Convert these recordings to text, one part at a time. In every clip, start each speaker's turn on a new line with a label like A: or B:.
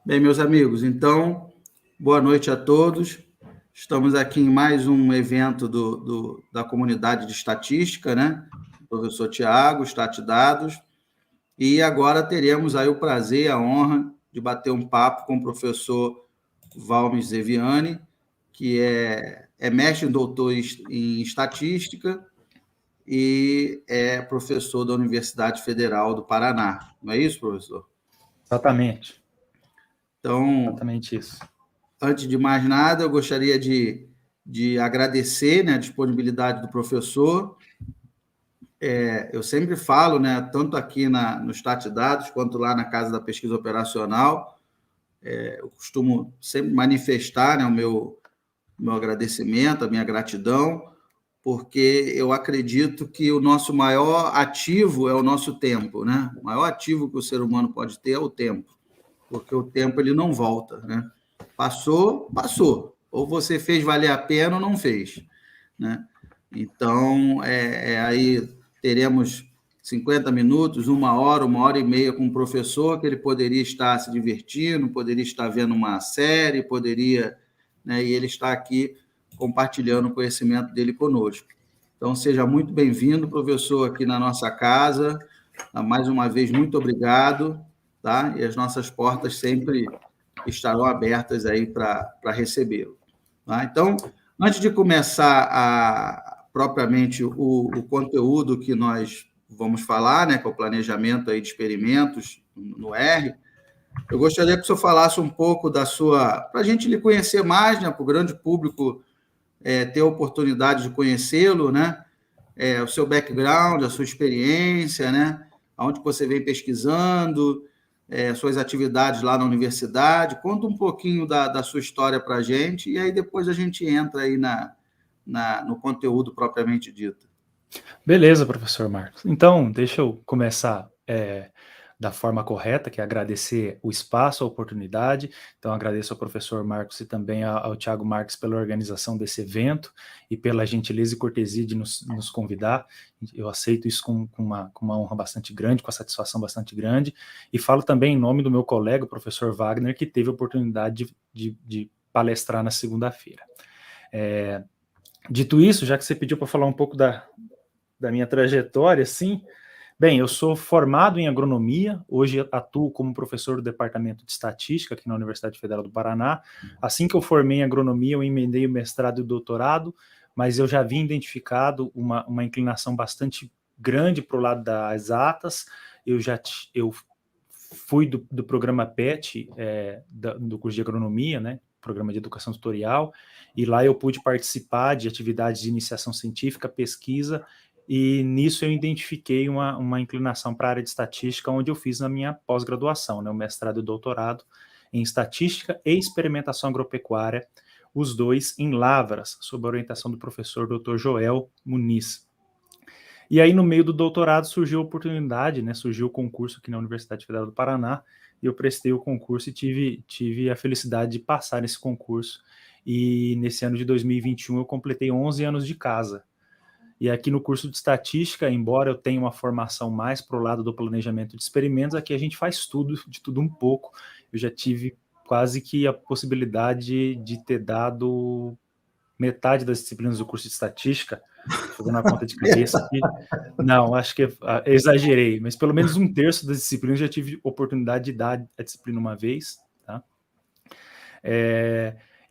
A: Bem, meus amigos, então, boa noite a todos. Estamos aqui em mais um evento da comunidade de estatística, né? Professor Tiago, Statidados, e agora teremos aí o prazer e a honra de bater um papo com o professor Valmes Zeviani, que é mestre e doutor em estatística e é professor da Universidade Federal do Paraná. Não é isso, professor?
B: Exatamente.
A: Então,
B: Exatamente isso.
A: antes de mais nada, eu gostaria de agradecer, né, a disponibilidade do professor. Eu sempre falo, né, tanto aqui no Statidados quanto lá na Casa da Pesquisa Operacional, eu costumo sempre manifestar, né, o meu agradecimento, a minha gratidão, porque eu acredito que o nosso maior ativo é o nosso tempo, né? O maior ativo que o ser humano pode ter é o tempo, porque o tempo ele não volta, né? Passou, passou. Ou você fez valer a pena ou não fez, né? Então, aí teremos 50 minutos, uma hora e meia com o professor, que ele poderia estar se divertindo, poderia estar vendo uma série, poderia, né? E ele está aqui compartilhando o conhecimento dele conosco. Então, seja muito bem-vindo, professor, aqui na nossa casa. Mais uma vez, muito obrigado, tá? E as nossas portas sempre estarão abertas aí para recebê-lo. Tá? Então, antes de começar propriamente o conteúdo que nós vamos falar, né, com o planejamento aí de experimentos no R, eu gostaria que o senhor falasse um pouco da sua, para a gente lhe conhecer mais, né, para o grande público ter a oportunidade de conhecê-lo, né, o seu background, a sua experiência, né, aonde você vem pesquisando, suas atividades lá na universidade. Conta um pouquinho da sua história para a gente, e aí depois a gente entra aí no conteúdo propriamente dito.
B: Beleza, professor Marcos. Então, deixa eu começar da forma correta, que é agradecer o espaço, a oportunidade. Então, agradeço ao professor Marcos e também ao Tiago Marques pela organização desse evento e pela gentileza e cortesia de nos convidar. Eu aceito isso com uma honra bastante grande, com a satisfação bastante grande. E falo também em nome do meu colega, o professor Wagner, que teve a oportunidade de palestrar na segunda-feira. Dito isso, já que você pediu para falar um pouco da minha trajetória, sim. Bem, eu sou formado em agronomia, hoje atuo como professor do Departamento de Estatística aqui na Universidade Federal do Paraná. Assim que eu formei em agronomia, eu emendei o mestrado e o doutorado, mas eu já vinha identificado uma inclinação bastante grande para o lado das exatas. Eu fui do programa PET, do curso de agronomia, né? Programa de Educação Tutorial, e lá eu pude participar de atividades de iniciação científica, pesquisa, e nisso eu identifiquei uma inclinação para a área de estatística, onde eu fiz na minha pós-graduação, né, o mestrado e doutorado em estatística e experimentação agropecuária, os dois em Lavras, sob a orientação do professor Dr. Joel Muniz. E aí, no meio do doutorado, surgiu a oportunidade, né, surgiu o concurso aqui na Universidade Federal do Paraná, e eu prestei o concurso e tive a felicidade de passar nesse concurso. E nesse ano de 2021 eu completei 11 anos de casa. E aqui no curso de estatística, embora eu tenha uma formação mais para o lado do planejamento de experimentos, aqui a gente faz de tudo um pouco. Eu já tive quase que a possibilidade de ter dado metade das disciplinas do curso de estatística, fazendo uma conta de cabeça aqui. Não, acho que exagerei, mas pelo menos um terço das disciplinas eu já tive oportunidade de dar a disciplina uma vez. Tá?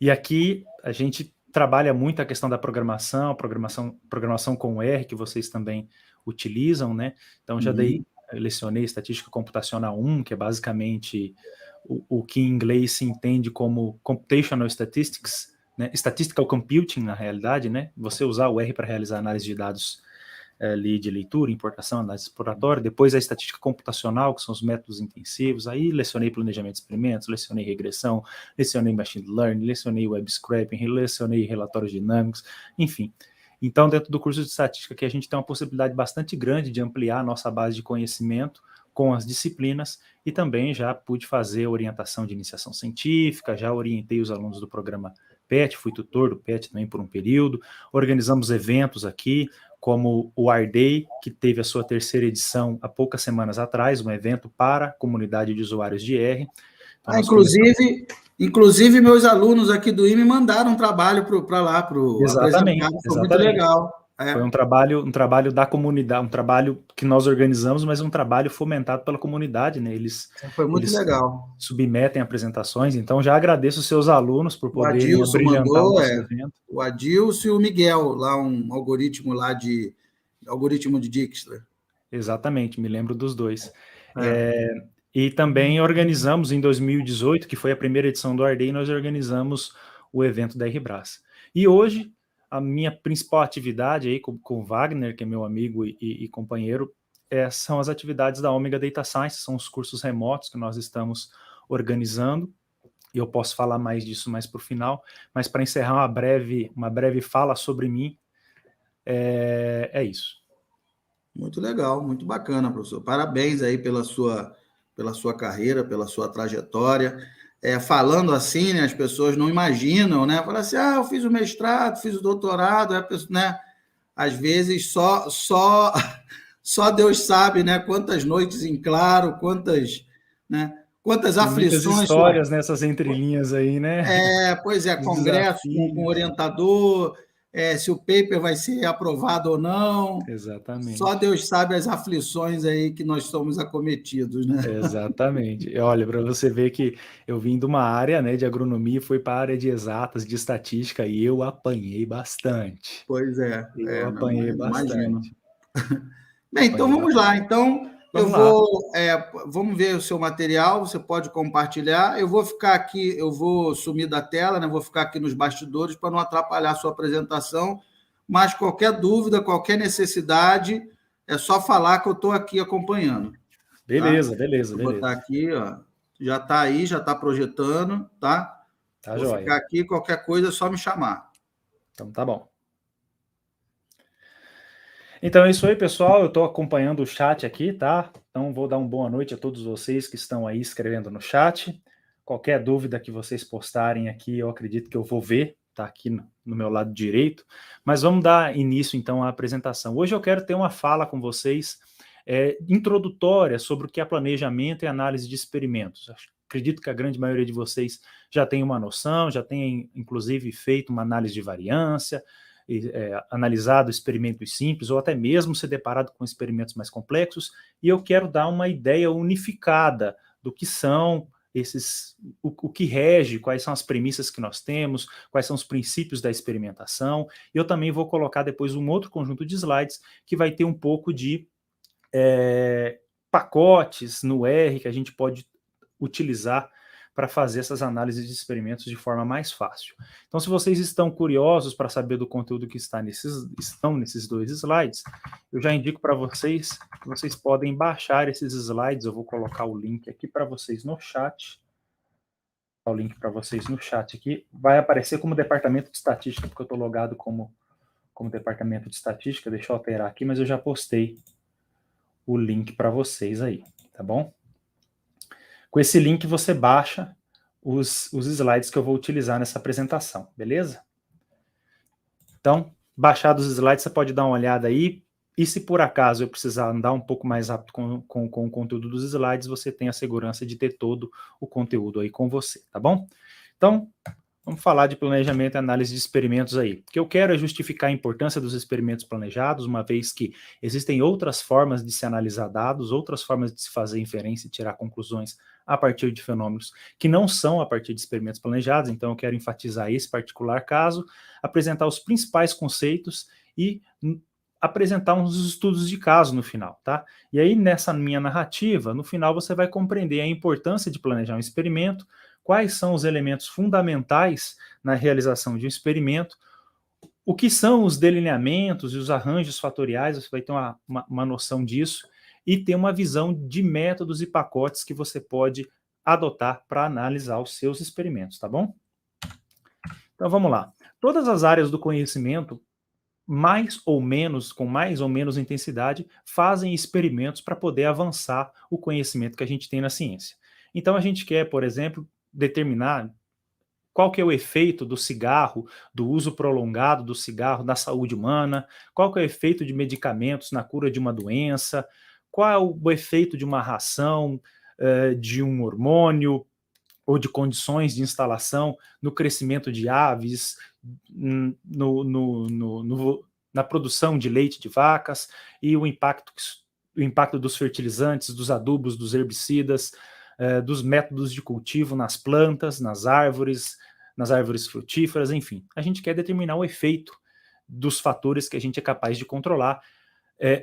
B: E aqui a gente trabalha muito a questão da programação com R, que vocês também utilizam, né? Então, lecionei Estatística Computacional 1, que é basicamente o que em inglês se entende como Computational Statistics, né? Statistical Computing, na realidade, né? Você usar o R para realizar análise de dados ali de leitura, importação, análise exploratória, depois a estatística computacional, que são os métodos intensivos, aí lecionei planejamento de experimentos, lecionei regressão, lecionei machine learning, lecionei web scraping, lecionei relatórios dinâmicos, enfim. Então, dentro do curso de estatística, que a gente tem uma possibilidade bastante grande de ampliar a nossa base de conhecimento com as disciplinas, e também já pude fazer orientação de iniciação científica, já orientei os alunos do programa PET, fui tutor do PET também por um período, organizamos eventos aqui, como o R-Day, que teve a sua terceira edição há poucas semanas atrás, um evento para a comunidade de usuários de R. Então,
A: inclusive, meus alunos aqui do IME mandaram um trabalho para lá, para
B: Exatamente,
A: apresentado, foi muito legal.
B: Foi um trabalho da comunidade, um trabalho que nós organizamos, mas um trabalho fomentado pela comunidade, né?
A: Foi muito legal.
B: Submetem apresentações, então já agradeço os seus alunos por poderem
A: Adilson
B: brilhantar o nosso evento.
A: O Adilson e o Miguel, lá um algoritmo de Dijkstra.
B: Exatamente, me lembro dos dois. E também organizamos em 2018, que foi a primeira edição do Ardei, nós organizamos o evento da RBRAS. E hoje, a minha principal atividade aí com o Wagner, que é meu amigo e companheiro, são as atividades da Omega Data Science, são os cursos remotos que nós estamos organizando, e eu posso falar mais disso mais para o final, mas para encerrar uma breve fala sobre mim, é isso.
A: Muito legal, muito bacana, professor. Parabéns aí pela sua carreira, pela sua trajetória. Falando assim, né, as pessoas não imaginam, né? Falam assim, eu fiz o mestrado, fiz o doutorado, né? Às vezes só Deus sabe, né? Quantas noites em claro, quantas aflições.
B: Muitas histórias nessas entrelinhas aí, né?
A: Pois é, congresso com orientador, se o paper vai ser aprovado ou não.
B: Exatamente.
A: Só Deus sabe as aflições aí que nós somos acometidos, né?
B: Exatamente. Olha, para você ver que eu vim de uma área, né, de agronomia, fui para a área de exatas, de estatística, e eu apanhei bastante.
A: Pois é.
B: Eu apanhei bastante.
A: Imagino. Bem, então vamos lá. Então, vamos ver o seu material, você pode compartilhar. Eu vou ficar aqui, eu vou sumir da tela, né? Vou ficar aqui nos bastidores para não atrapalhar a sua apresentação, mas qualquer dúvida, qualquer necessidade, é só falar que eu estou aqui acompanhando.
B: Beleza.
A: Vou botar aqui, ó. Já está aí, já está projetando, tá?
B: Tá
A: Vou ficar aqui, qualquer coisa é só me chamar.
B: Então tá bom. Então é isso aí, pessoal. Eu estou acompanhando o chat aqui, tá? Então vou dar uma boa noite a todos vocês que estão aí escrevendo no chat. Qualquer dúvida que vocês postarem aqui, eu acredito que eu vou ver, tá aqui no meu lado direito. Mas vamos dar início então à apresentação. Hoje eu quero ter uma fala com vocês introdutória sobre o que é planejamento e análise de experimentos. Acredito que a grande maioria de vocês já tem uma noção, já tem inclusive feito uma análise de variância, analisado experimentos simples ou até mesmo se deparado com experimentos mais complexos, e eu quero dar uma ideia unificada do que são esses, o que rege, quais são as premissas que nós temos, quais são os princípios da experimentação. E eu também vou colocar depois um outro conjunto de slides que vai ter um pouco de pacotes no R que a gente pode utilizar para fazer essas análises de experimentos de forma mais fácil. Então, se vocês estão curiosos para saber do conteúdo que estão nesses dois slides, eu já indico para vocês que vocês podem baixar esses slides. Eu vou colocar o link aqui para vocês no chat. O link para vocês no chat aqui. Vai aparecer como departamento de estatística, porque eu estou logado como departamento de estatística. Deixa eu alterar aqui, mas eu já postei o link para vocês aí, tá bom? Com esse link você baixa os slides que eu vou utilizar nessa apresentação, beleza? Então, baixados os slides, você pode dar uma olhada aí, e se por acaso eu precisar andar um pouco mais rápido com o conteúdo dos slides, você tem a segurança de ter todo o conteúdo aí com você, tá bom? Então, vamos falar de planejamento e análise de experimentos aí. O que eu quero é justificar a importância dos experimentos planejados, uma vez que existem outras formas de se analisar dados, outras formas de se fazer inferência e tirar conclusões a partir de fenômenos que não são a partir de experimentos planejados. Então eu quero enfatizar esse particular caso, apresentar os principais conceitos e apresentar uns estudos de caso no final, tá? E aí nessa minha narrativa, no final você vai compreender a importância de planejar um experimento, quais são os elementos fundamentais na realização de um experimento, o que são os delineamentos e os arranjos fatoriais, você vai ter uma noção disso, e ter uma visão de métodos e pacotes que você pode adotar para analisar os seus experimentos, tá bom? Então vamos lá. Todas as áreas do conhecimento, com mais ou menos intensidade, fazem experimentos para poder avançar o conhecimento que a gente tem na ciência. Então a gente quer, por exemplo, determinar qual que é o efeito do cigarro, do uso prolongado do cigarro na saúde humana, qual que é o efeito de medicamentos na cura de uma doença, qual é o efeito de uma ração, de um hormônio, ou de condições de instalação, no crescimento de aves, na produção de leite de vacas, e o impacto dos fertilizantes, dos adubos, dos herbicidas, dos métodos de cultivo nas plantas, nas árvores frutíferas, enfim. A gente quer determinar o efeito dos fatores que a gente é capaz de controlar,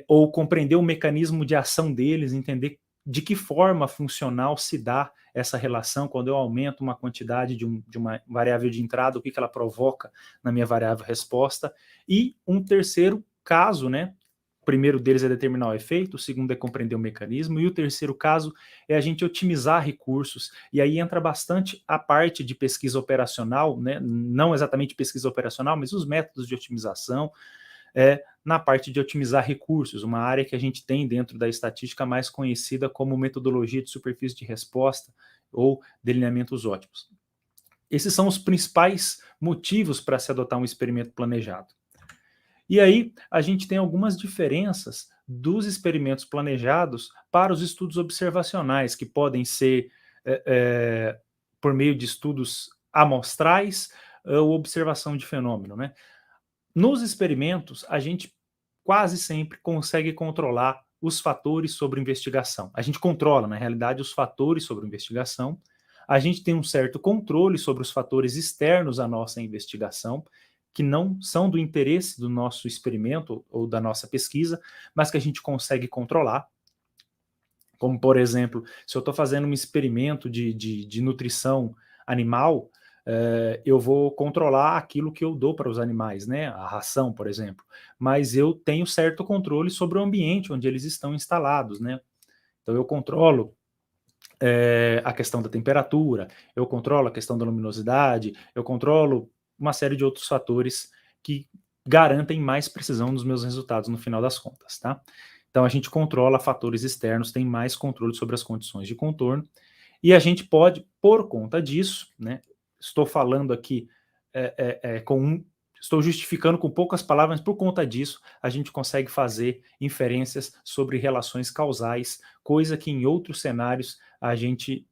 B: ou compreender o mecanismo de ação deles, entender de que forma funcional se dá essa relação quando eu aumento uma quantidade de uma variável de entrada, o que ela provoca na minha variável resposta. E um terceiro caso, né? O primeiro deles é determinar o efeito, o segundo é compreender o mecanismo, e o terceiro caso é a gente otimizar recursos. E aí entra bastante a parte de pesquisa operacional, né? Não exatamente pesquisa operacional, mas os métodos de otimização, na parte de otimizar recursos, uma área que a gente tem dentro da estatística mais conhecida como metodologia de superfície de resposta ou delineamentos ótimos. Esses são os principais motivos para se adotar um experimento planejado. E aí a gente tem algumas diferenças dos experimentos planejados para os estudos observacionais, que podem ser por meio de estudos amostrais ou observação de fenômeno, né? Nos experimentos, a gente quase sempre consegue controlar os fatores sobre investigação. A gente controla, na realidade, os fatores sobre investigação. A gente tem um certo controle sobre os fatores externos à nossa investigação, que não são do interesse do nosso experimento ou da nossa pesquisa, mas que a gente consegue controlar. Como, por exemplo, se eu estou fazendo um experimento de nutrição animal, eu vou controlar aquilo que eu dou para os animais, né? A ração, por exemplo. Mas eu tenho certo controle sobre o ambiente onde eles estão instalados, né? Então eu controlo a questão da temperatura, eu controlo a questão da luminosidade, eu controlo uma série de outros fatores que garantem mais precisão nos meus resultados no final das contas, tá? Então a gente controla fatores externos, tem mais controle sobre as condições de contorno, e a gente pode, por conta disso, né? Estou falando aqui estou justificando com poucas palavras, mas por conta disso a gente consegue fazer inferências sobre relações causais, coisa que em outros cenários a gente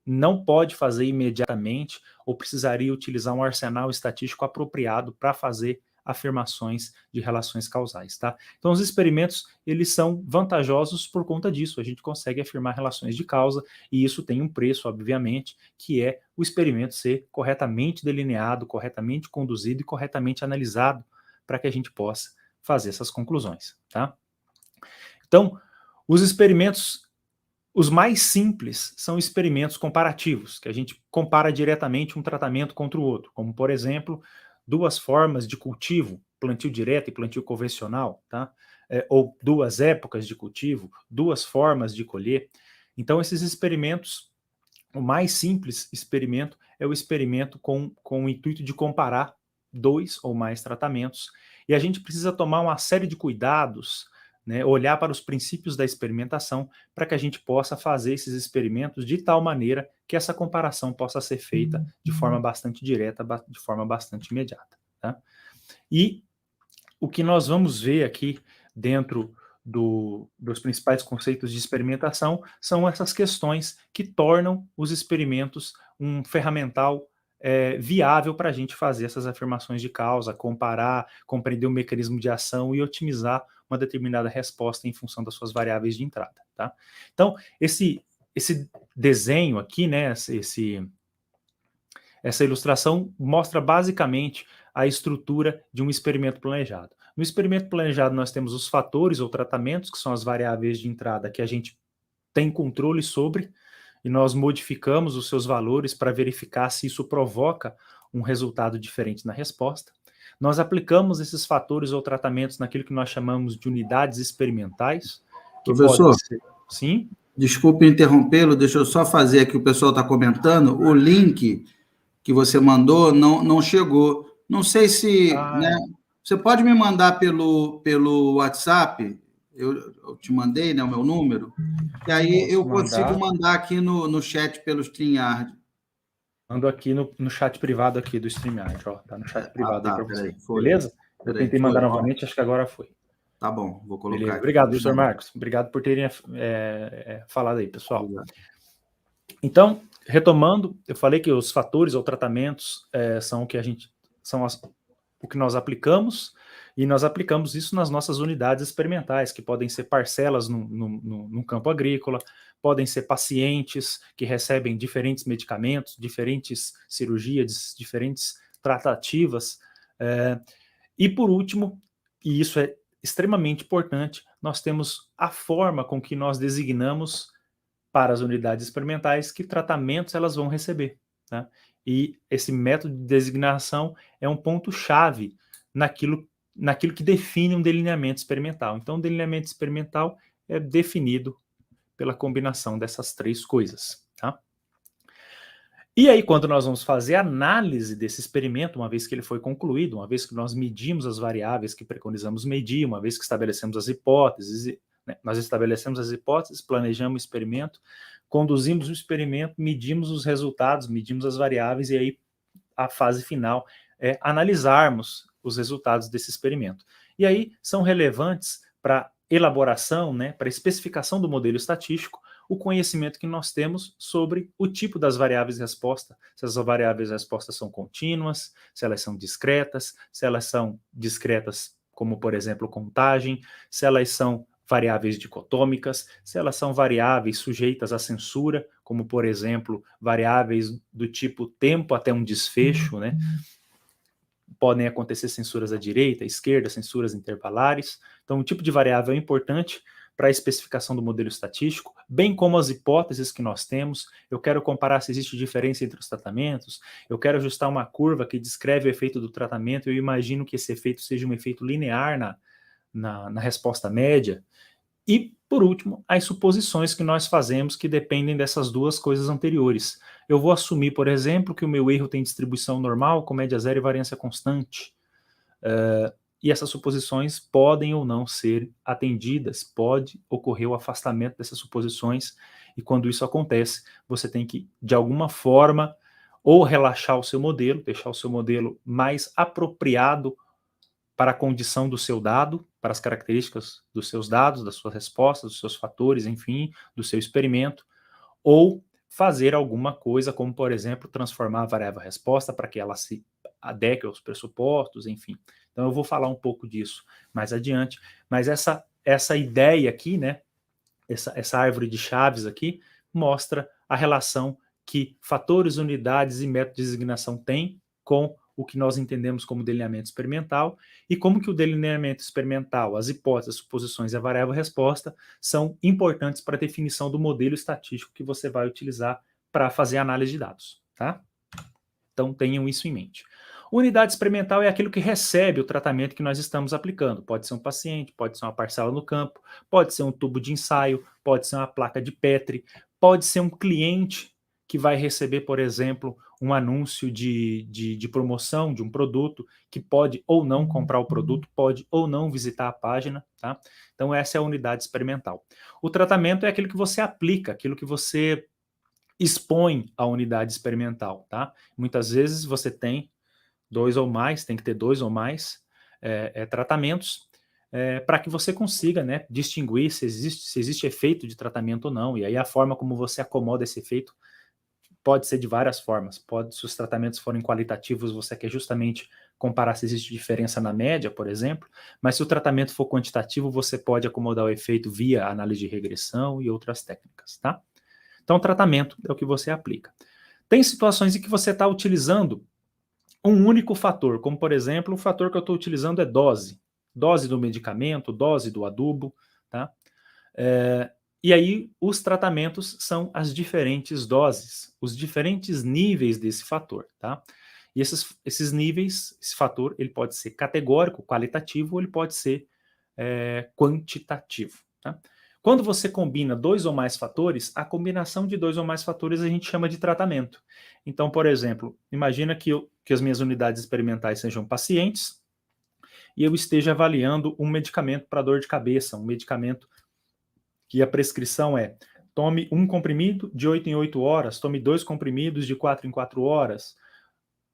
B: não pode fazer imediatamente ou precisaria utilizar um arsenal estatístico apropriado para fazer afirmações de relações causais, tá? Então os experimentos, eles são vantajosos por conta disso, a gente consegue afirmar relações de causa, e isso tem um preço, obviamente, que é o experimento ser corretamente delineado, corretamente conduzido e corretamente analisado para que a gente possa fazer essas conclusões, tá? Então, os experimentos, os mais simples são experimentos comparativos, que a gente compara diretamente um tratamento contra o outro, como, por exemplo, duas formas de cultivo, plantio direto e plantio convencional, tá? Ou duas épocas de cultivo, duas formas de colher. Então, esses experimentos, o mais simples experimento é o experimento com o intuito de comparar dois ou mais tratamentos, e a gente precisa tomar uma série de cuidados, né, olhar para os princípios da experimentação para que a gente possa fazer esses experimentos de tal maneira que essa comparação possa ser feita de forma bastante direta, de forma bastante imediata, tá? E o que nós vamos ver aqui dentro dos principais conceitos de experimentação são essas questões que tornam os experimentos um ferramental viável para a gente fazer essas afirmações de causa, comparar, compreender o mecanismo de ação e otimizar uma determinada resposta em função das suas variáveis de entrada, tá? Então, esse desenho aqui, né, essa ilustração mostra basicamente a estrutura de um experimento planejado. No experimento planejado nós temos os fatores ou tratamentos, que são as variáveis de entrada que a gente tem controle sobre, e nós modificamos os seus valores para verificar se isso provoca um resultado diferente na resposta. Nós aplicamos esses fatores ou tratamentos naquilo que nós chamamos de unidades experimentais. Que
A: Professor,
B: ser... Sim?
A: Desculpe interrompê-lo, deixa eu só fazer aqui, o pessoal está comentando, o link que você mandou não chegou. Não sei se... né, você pode me mandar pelo WhatsApp? Eu te mandei, né, o meu número, e aí eu consigo mandar aqui no chat pelo StreamYard.
B: Mando aqui no chat privado aqui do StreamYard, ó, tá no chat privado aí para você.
A: Foi.
B: Beleza? Eu tentei mandar novamente, acho que agora foi.
A: Tá bom, vou colocar.
B: Beleza. Obrigado, professor Marcos. Obrigado por terem falado aí, pessoal.
A: Obrigado.
B: Então, retomando, eu falei que os fatores ou tratamentos são o que nós aplicamos, e nós aplicamos isso nas nossas unidades experimentais, que podem ser parcelas no campo agrícola, podem ser pacientes que recebem diferentes medicamentos, diferentes cirurgias, diferentes tratativas. E por último, e isso é extremamente importante, nós temos a forma com que nós designamos para as unidades experimentais que tratamentos elas vão receber. Tá? E esse método de designação é um ponto-chave naquilo que define um delineamento experimental. Então, o delineamento experimental é definido pela combinação dessas três coisas. Tá? E aí, quando nós vamos fazer a análise desse experimento, uma vez que ele foi concluído, uma vez que nós medimos as variáveis que preconizamos medir, uma vez que estabelecemos as hipóteses, nós estabelecemos as hipóteses, planejamos o experimento, conduzimos o experimento, medimos os resultados, medimos as variáveis, e aí a fase final é analisarmos os resultados desse experimento. E aí são relevantes para elaboração, para especificação do modelo estatístico, o conhecimento que nós temos sobre o tipo das variáveis de resposta, se as variáveis de resposta são contínuas, se elas são discretas, se elas são discretas como, por exemplo, contagem, se elas são variáveis dicotômicas, se elas são variáveis sujeitas à censura, como, por exemplo, variáveis do tipo tempo até um desfecho, Podem acontecer censuras à direita, à esquerda, censuras intervalares. Então, o tipo de variável é importante para a especificação do modelo estatístico, bem como as hipóteses que nós temos. Eu quero comparar se existe diferença entre os tratamentos, eu quero ajustar uma curva que descreve o efeito do tratamento, eu imagino que esse efeito seja um efeito linear na resposta média. E, por último, as suposições que nós fazemos que dependem dessas duas coisas anteriores. Eu vou assumir, por exemplo, que o meu erro tem distribuição normal com média zero e variância constante. E essas suposições podem ou não ser atendidas, pode ocorrer o afastamento dessas suposições, e quando isso acontece, você tem que, de alguma forma, ou relaxar o seu modelo, deixar o seu modelo mais apropriado para a condição do seu dado, para as características dos seus dados, das suas respostas, dos seus fatores, enfim, do seu experimento, ou fazer alguma coisa, como, por exemplo, transformar a variável resposta para que ela se adeque aos pressupostos, enfim. Então, eu vou falar um pouco disso mais adiante, mas essa ideia aqui, essa árvore de chaves aqui, mostra a relação que fatores, unidades e método de designação têm com o que nós entendemos como delineamento experimental, e como que o delineamento experimental, as hipóteses, as suposições e a variável resposta são importantes para a definição do modelo estatístico que você vai utilizar para fazer a análise de dados. Tá? Então tenham isso em mente. Unidade experimental é aquilo que recebe o tratamento que nós estamos aplicando. Pode ser um paciente, pode ser uma parcela no campo, pode ser um tubo de ensaio, pode ser uma placa de Petri, pode ser um cliente que vai receber, por exemplo, um anúncio de promoção de um produto, que pode ou não comprar o produto, pode ou não visitar a página. Tá? Então essa é a unidade experimental. O tratamento é aquilo que você aplica, aquilo que você expõe à unidade experimental. Tá? Muitas vezes você tem tem que ter dois ou mais tratamentos, para que você consiga distinguir se existe efeito de tratamento ou não, e aí a forma como você acomoda esse efeito pode ser de várias formas. Se os tratamentos forem qualitativos, você quer justamente comparar se existe diferença na média, por exemplo, mas se o tratamento for quantitativo, você pode acomodar o efeito via análise de regressão e outras técnicas, tá? Então, o tratamento é o que você aplica. Tem situações em que você está utilizando um único fator, como, por exemplo, o fator que eu estou utilizando é dose. Dose do medicamento, dose do adubo, tá? E aí, os tratamentos são as diferentes doses, os diferentes níveis desse fator, tá? E esses níveis, esse fator, ele pode ser categórico, qualitativo, ou ele pode ser quantitativo, tá? Quando você combina dois ou mais fatores, a combinação de dois ou mais fatores a gente chama de tratamento. Então, por exemplo, imagina que as minhas unidades experimentais sejam pacientes e eu esteja avaliando um medicamento para dor de cabeça, um medicamento que a prescrição é: tome um comprimido de 8 em 8 horas, tome 2 comprimidos de 4 em 4 horas,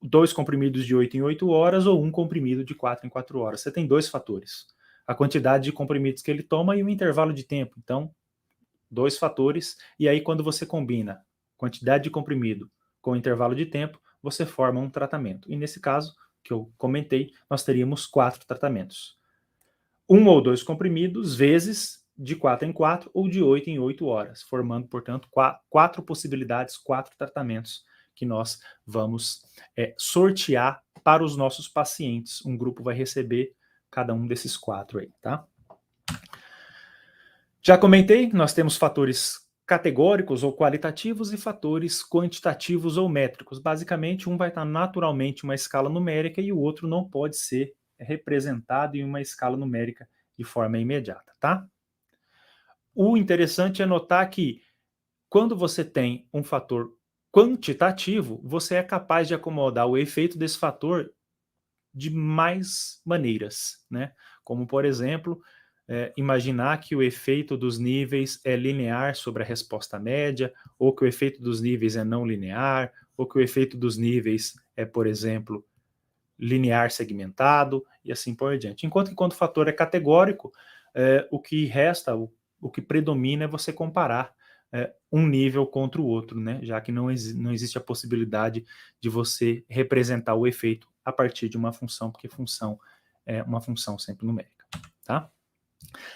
B: 2 comprimidos de 8 em 8 horas ou um comprimido de 4 em 4 horas. Você tem dois fatores: a quantidade de comprimidos que ele toma e o intervalo de tempo. Então, dois fatores, e aí quando você combina quantidade de comprimido com intervalo de tempo, você forma um tratamento. E nesse caso, que eu comentei, nós teríamos 4 tratamentos. 1 ou 2 comprimidos, vezes de 4 em 4 ou de 8 em 8 horas, formando, portanto, 4 possibilidades, 4 tratamentos que nós vamos sortear para os nossos pacientes. Um grupo vai receber cada um desses 4 aí, tá? Já comentei, nós temos fatores categóricos ou qualitativos e fatores quantitativos ou métricos. Basicamente, um vai estar naturalmente em uma escala numérica e o outro não pode ser representado em uma escala numérica de forma imediata, tá? O interessante é notar que quando você tem um fator quantitativo, você é capaz de acomodar o efeito desse fator de mais maneiras, né? Como, por exemplo, imaginar que o efeito dos níveis é linear sobre a resposta média, ou que o efeito dos níveis é não linear, ou que o efeito dos níveis é, por exemplo, linear segmentado, e assim por diante. Enquanto que quando o fator é categórico, o que resta, o que predomina é você comparar um nível contra o outro, né? Já que não existe a possibilidade de você representar o efeito a partir de uma função, porque função é uma função sempre numérica, tá?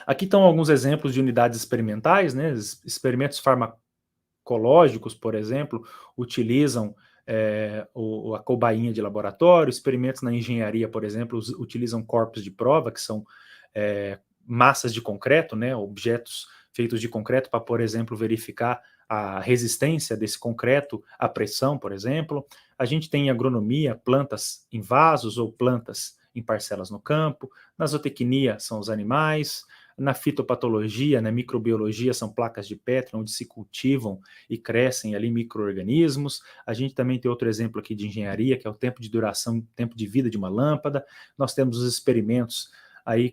B: Aqui estão alguns exemplos de unidades experimentais, né? Experimentos farmacológicos, por exemplo, utilizam a cobainha de laboratório. Experimentos na engenharia, por exemplo, utilizam corpos de prova, que são massas de concreto, né? Objetos feitos de concreto para, por exemplo, verificar a resistência desse concreto à pressão, por exemplo. A gente tem em agronomia plantas em vasos ou plantas em parcelas no campo. Na zootecnia são os animais. Na fitopatologia, na microbiologia, são placas de Petri, onde se cultivam e crescem ali micro-organismos. A gente também tem outro exemplo aqui de engenharia, que é o tempo de duração, tempo de vida de uma lâmpada. Nós temos os experimentos aí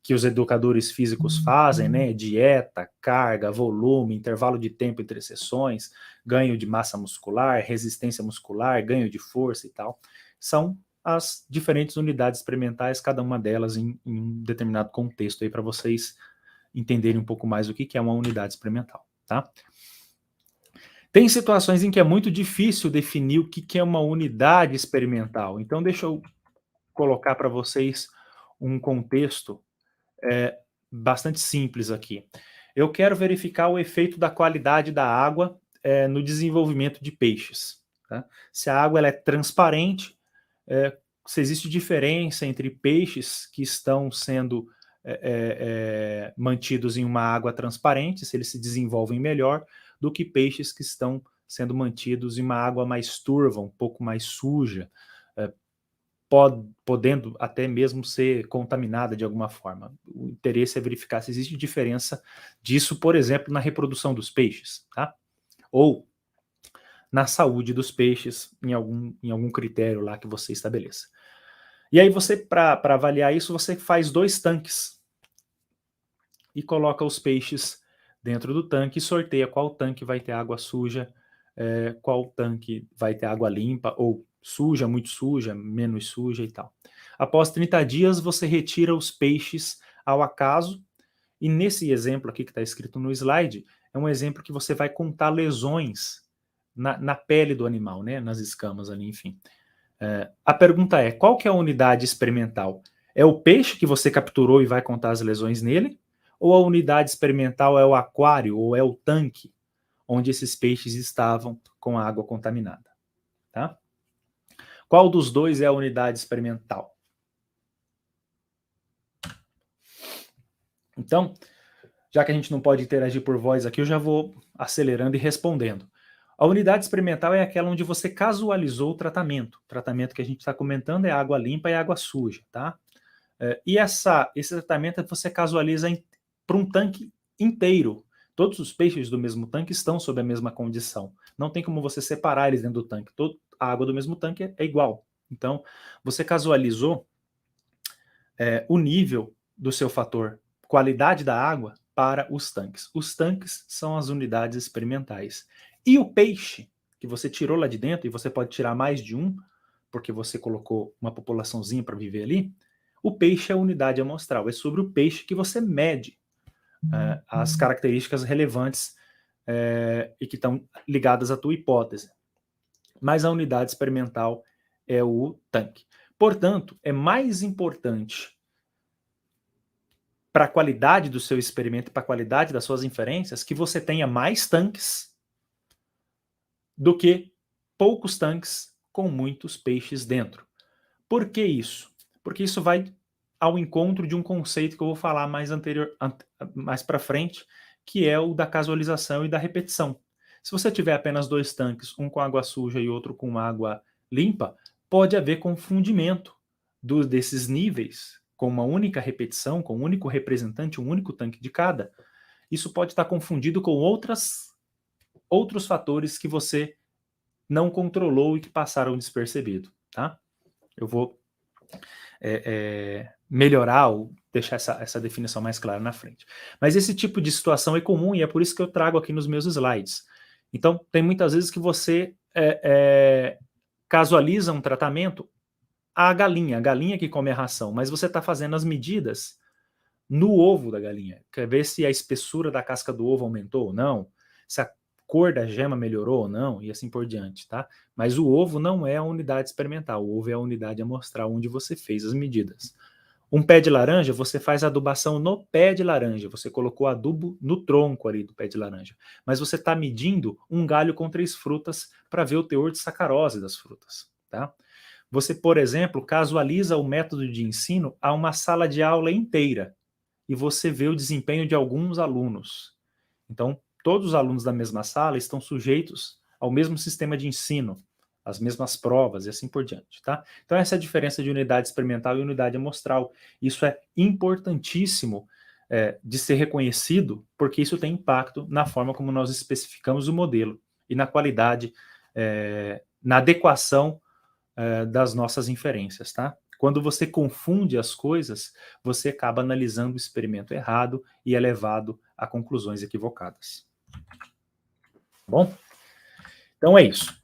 B: que os educadores físicos fazem, né? Dieta, carga, volume, intervalo de tempo entre sessões, ganho de massa muscular, resistência muscular, ganho de força e tal. São as diferentes unidades experimentais, cada uma delas em um determinado contexto aí para vocês entenderem um pouco mais o que é uma unidade experimental, tá? Tem situações em que é muito difícil definir o que é uma unidade experimental. Então, deixa eu colocar para vocês um contexto bastante simples aqui. Eu quero verificar o efeito da qualidade da água no desenvolvimento de peixes, tá? Se a água ela é transparente, se existe diferença entre peixes que estão sendo mantidos em uma água transparente, se eles se desenvolvem melhor, do que peixes que estão sendo mantidos em uma água mais turva, um pouco mais suja, podendo até mesmo ser contaminada de alguma forma. O interesse é verificar se existe diferença disso, por exemplo, na reprodução dos peixes, tá? Ou na saúde dos peixes, em algum critério lá que você estabeleça. E aí você, para avaliar isso, você faz 2 tanques e coloca os peixes dentro do tanque e sorteia qual tanque vai ter água suja, qual tanque vai ter água limpa, ou suja, muito suja, menos suja e tal. Após 30 dias, você retira os peixes ao acaso, e nesse exemplo aqui que está escrito no slide, é um exemplo que você vai contar lesões na pele do animal, né, nas escamas ali, enfim. A pergunta é, qual que é a unidade experimental? É o peixe que você capturou e vai contar as lesões nele? Ou a unidade experimental é o aquário, ou é o tanque, onde esses peixes estavam com a água contaminada? Tá? Qual dos dois é a unidade experimental? Então, já que a gente não pode interagir por voz aqui, eu já vou acelerando e respondendo. A unidade experimental é aquela onde você casualizou o tratamento. O tratamento que a gente está comentando é água limpa e água suja, tá? E esse tratamento você casualiza para um tanque inteiro. Todos os peixes do mesmo tanque estão sob a mesma condição. Não tem como você separar eles dentro do tanque. A água do mesmo tanque é igual. Então, você casualizou o nível do seu fator qualidade da água para os tanques. Os tanques são as unidades experimentais. E o peixe que você tirou lá de dentro, e você pode tirar mais de um, porque você colocou uma populaçãozinha para viver ali, o peixe é a unidade amostral. É sobre o peixe que você mede as características relevantes e que estão ligadas à tua hipótese. Mas a unidade experimental é o tanque. Portanto, é mais importante para a qualidade do seu experimento, para a qualidade das suas inferências, que você tenha mais tanques do que poucos tanques com muitos peixes dentro. Por que isso? Porque isso vai ao encontro de um conceito que eu vou falar mais para frente, que é o da casualização e da repetição. Se você tiver apenas 2 tanques, um com água suja e outro com água limpa, pode haver confundimento desses níveis com uma única repetição, com um único representante, um único tanque de cada. Isso pode estar confundido com outros fatores que você não controlou e que passaram despercebido, tá? Eu vou melhorar ou deixar essa definição mais clara na frente. Mas esse tipo de situação é comum e é por isso que eu trago aqui nos meus slides. Então, tem muitas vezes que você casualiza um tratamento a galinha que come a ração, mas você está fazendo as medidas no ovo da galinha. Quer ver se a espessura da casca do ovo aumentou ou não, se a cor da gema melhorou ou não, e assim por diante, tá? Mas o ovo não é a unidade experimental, o ovo é a unidade amostral onde você fez as medidas. Um pé de laranja, você faz adubação no pé de laranja, você colocou adubo no tronco ali do pé de laranja, mas você está medindo um galho com 3 frutas para ver o teor de sacarose das frutas, tá? Você, por exemplo, casualiza o método de ensino a uma sala de aula inteira e você vê o desempenho de alguns alunos. Então, todos os alunos da mesma sala estão sujeitos ao mesmo sistema de ensino, as mesmas provas e assim por diante, tá? Então, essa é a diferença de unidade experimental e unidade amostral. Isso é importantíssimo de ser reconhecido, porque isso tem impacto na forma como nós especificamos o modelo e na qualidade, na adequação das nossas inferências, tá? Quando você confunde as coisas, você acaba analisando o experimento errado e é levado a conclusões equivocadas. Bom? Então é isso.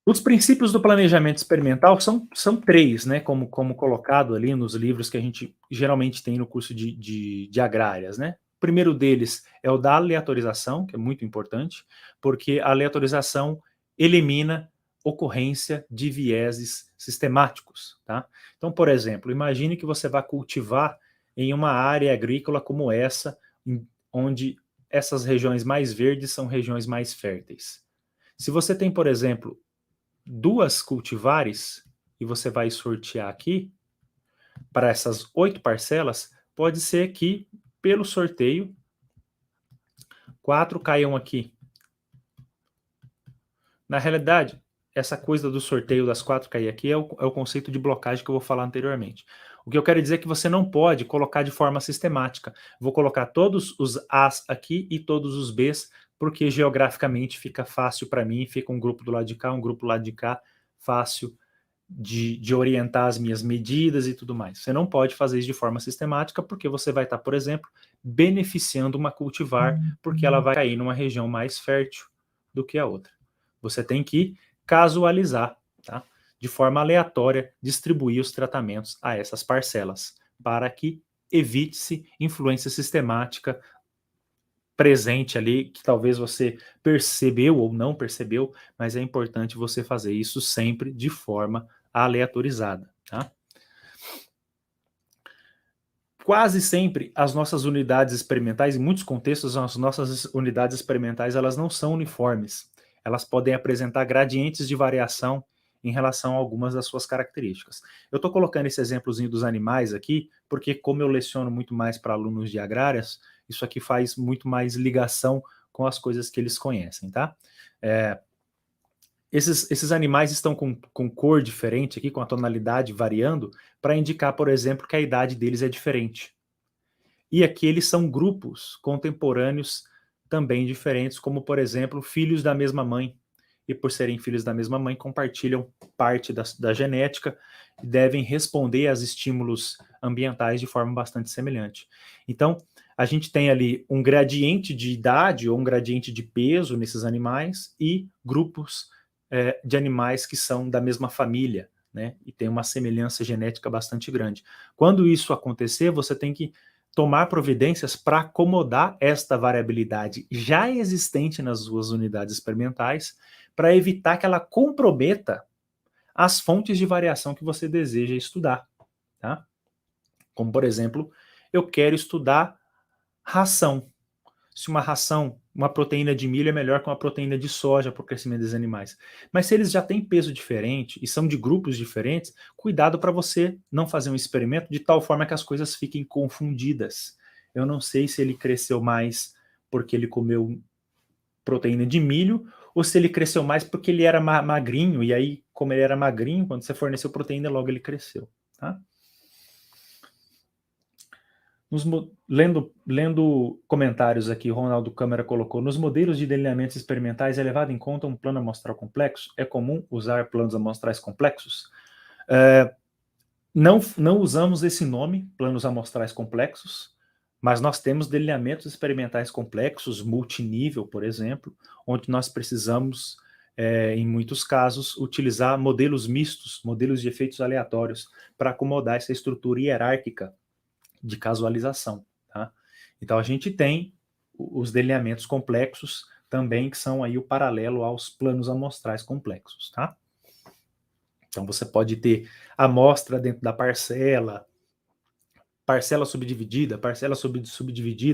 B: Os princípios do planejamento experimental são 3, né? Como colocado ali nos livros que a gente geralmente tem no curso de agrárias, né? O primeiro deles é o da aleatorização, que é muito importante, porque a aleatorização elimina ocorrência de vieses sistemáticos, tá? Então, por exemplo, imagine que você vai cultivar em uma área agrícola como essa, onde essas regiões mais verdes são regiões mais férteis. Se você tem, por exemplo, 2 cultivares e você vai sortear aqui para essas 8 parcelas, pode ser que, pelo sorteio, 4 caiam aqui. Na realidade, essa coisa do sorteio das 4 cair aqui é o conceito de blocagem que eu vou falar anteriormente. O que eu quero dizer é que você não pode colocar de forma sistemática. Vou colocar todos os As aqui e todos os Bs, porque geograficamente fica fácil para mim, fica um grupo do lado de cá, um grupo do lado de cá, fácil de orientar as minhas medidas e tudo mais. Você não pode fazer isso de forma sistemática, porque você vai estar, por exemplo, beneficiando uma cultivar, porque ela vai cair numa região mais fértil do que a outra. Você tem que casualizar, tá? De forma aleatória, distribuir os tratamentos a essas parcelas, para que evite-se influência sistemática presente ali, que talvez você percebeu ou não percebeu, mas é importante você fazer isso sempre de forma aleatorizada, tá? Quase sempre as nossas unidades experimentais, em muitos contextos, as nossas unidades experimentais, elas não são uniformes. Elas podem apresentar gradientes de variação em relação a algumas das suas características. Eu estou colocando esse exemplozinho dos animais aqui, porque como eu leciono muito mais para alunos de agrárias, isso aqui faz muito mais ligação com as coisas que eles conhecem, tá? Esses animais estão com cor diferente aqui, com a tonalidade variando, para indicar, por exemplo, que a idade deles é diferente. E aqui eles são grupos contemporâneos também diferentes, como, por exemplo, filhos da mesma mãe. E por serem filhos da mesma mãe, compartilham parte da genética e devem responder a estímulos ambientais de forma bastante semelhante. Então, a gente tem ali um gradiente de idade ou um gradiente de peso nesses animais e grupos de animais que são da mesma família, né? E tem uma semelhança genética bastante grande. Quando isso acontecer, você tem que tomar providências para acomodar esta variabilidade já existente nas suas unidades experimentais, para evitar que ela comprometa as fontes de variação que você deseja estudar, tá? Como, por exemplo, eu quero estudar ração. Se uma ração, uma proteína de milho é melhor que uma proteína de soja para o crescimento dos animais. Mas se eles já têm peso diferente e são de grupos diferentes, cuidado para você não fazer um experimento de tal forma que as coisas fiquem confundidas. Eu não sei se ele cresceu mais porque ele comeu proteína de milho ou se ele cresceu mais porque ele era magrinho, e aí, como ele era magrinho, quando você forneceu proteína, logo ele cresceu, tá? Lendo comentários aqui, Ronaldo Câmara colocou: nos modelos de delineamentos experimentais é levado em conta um plano amostral complexo? É comum usar planos amostrais complexos? Não usamos esse nome, planos amostrais complexos, mas nós temos delineamentos experimentais complexos, multinível, por exemplo, onde nós precisamos, em muitos casos, utilizar modelos mistos, modelos de efeitos aleatórios, para acomodar essa estrutura hierárquica de casualização, tá? Então a gente tem os delineamentos complexos também, que são aí o paralelo aos planos amostrais complexos, tá? Então você pode ter amostra dentro da parcela, parcela subdividida,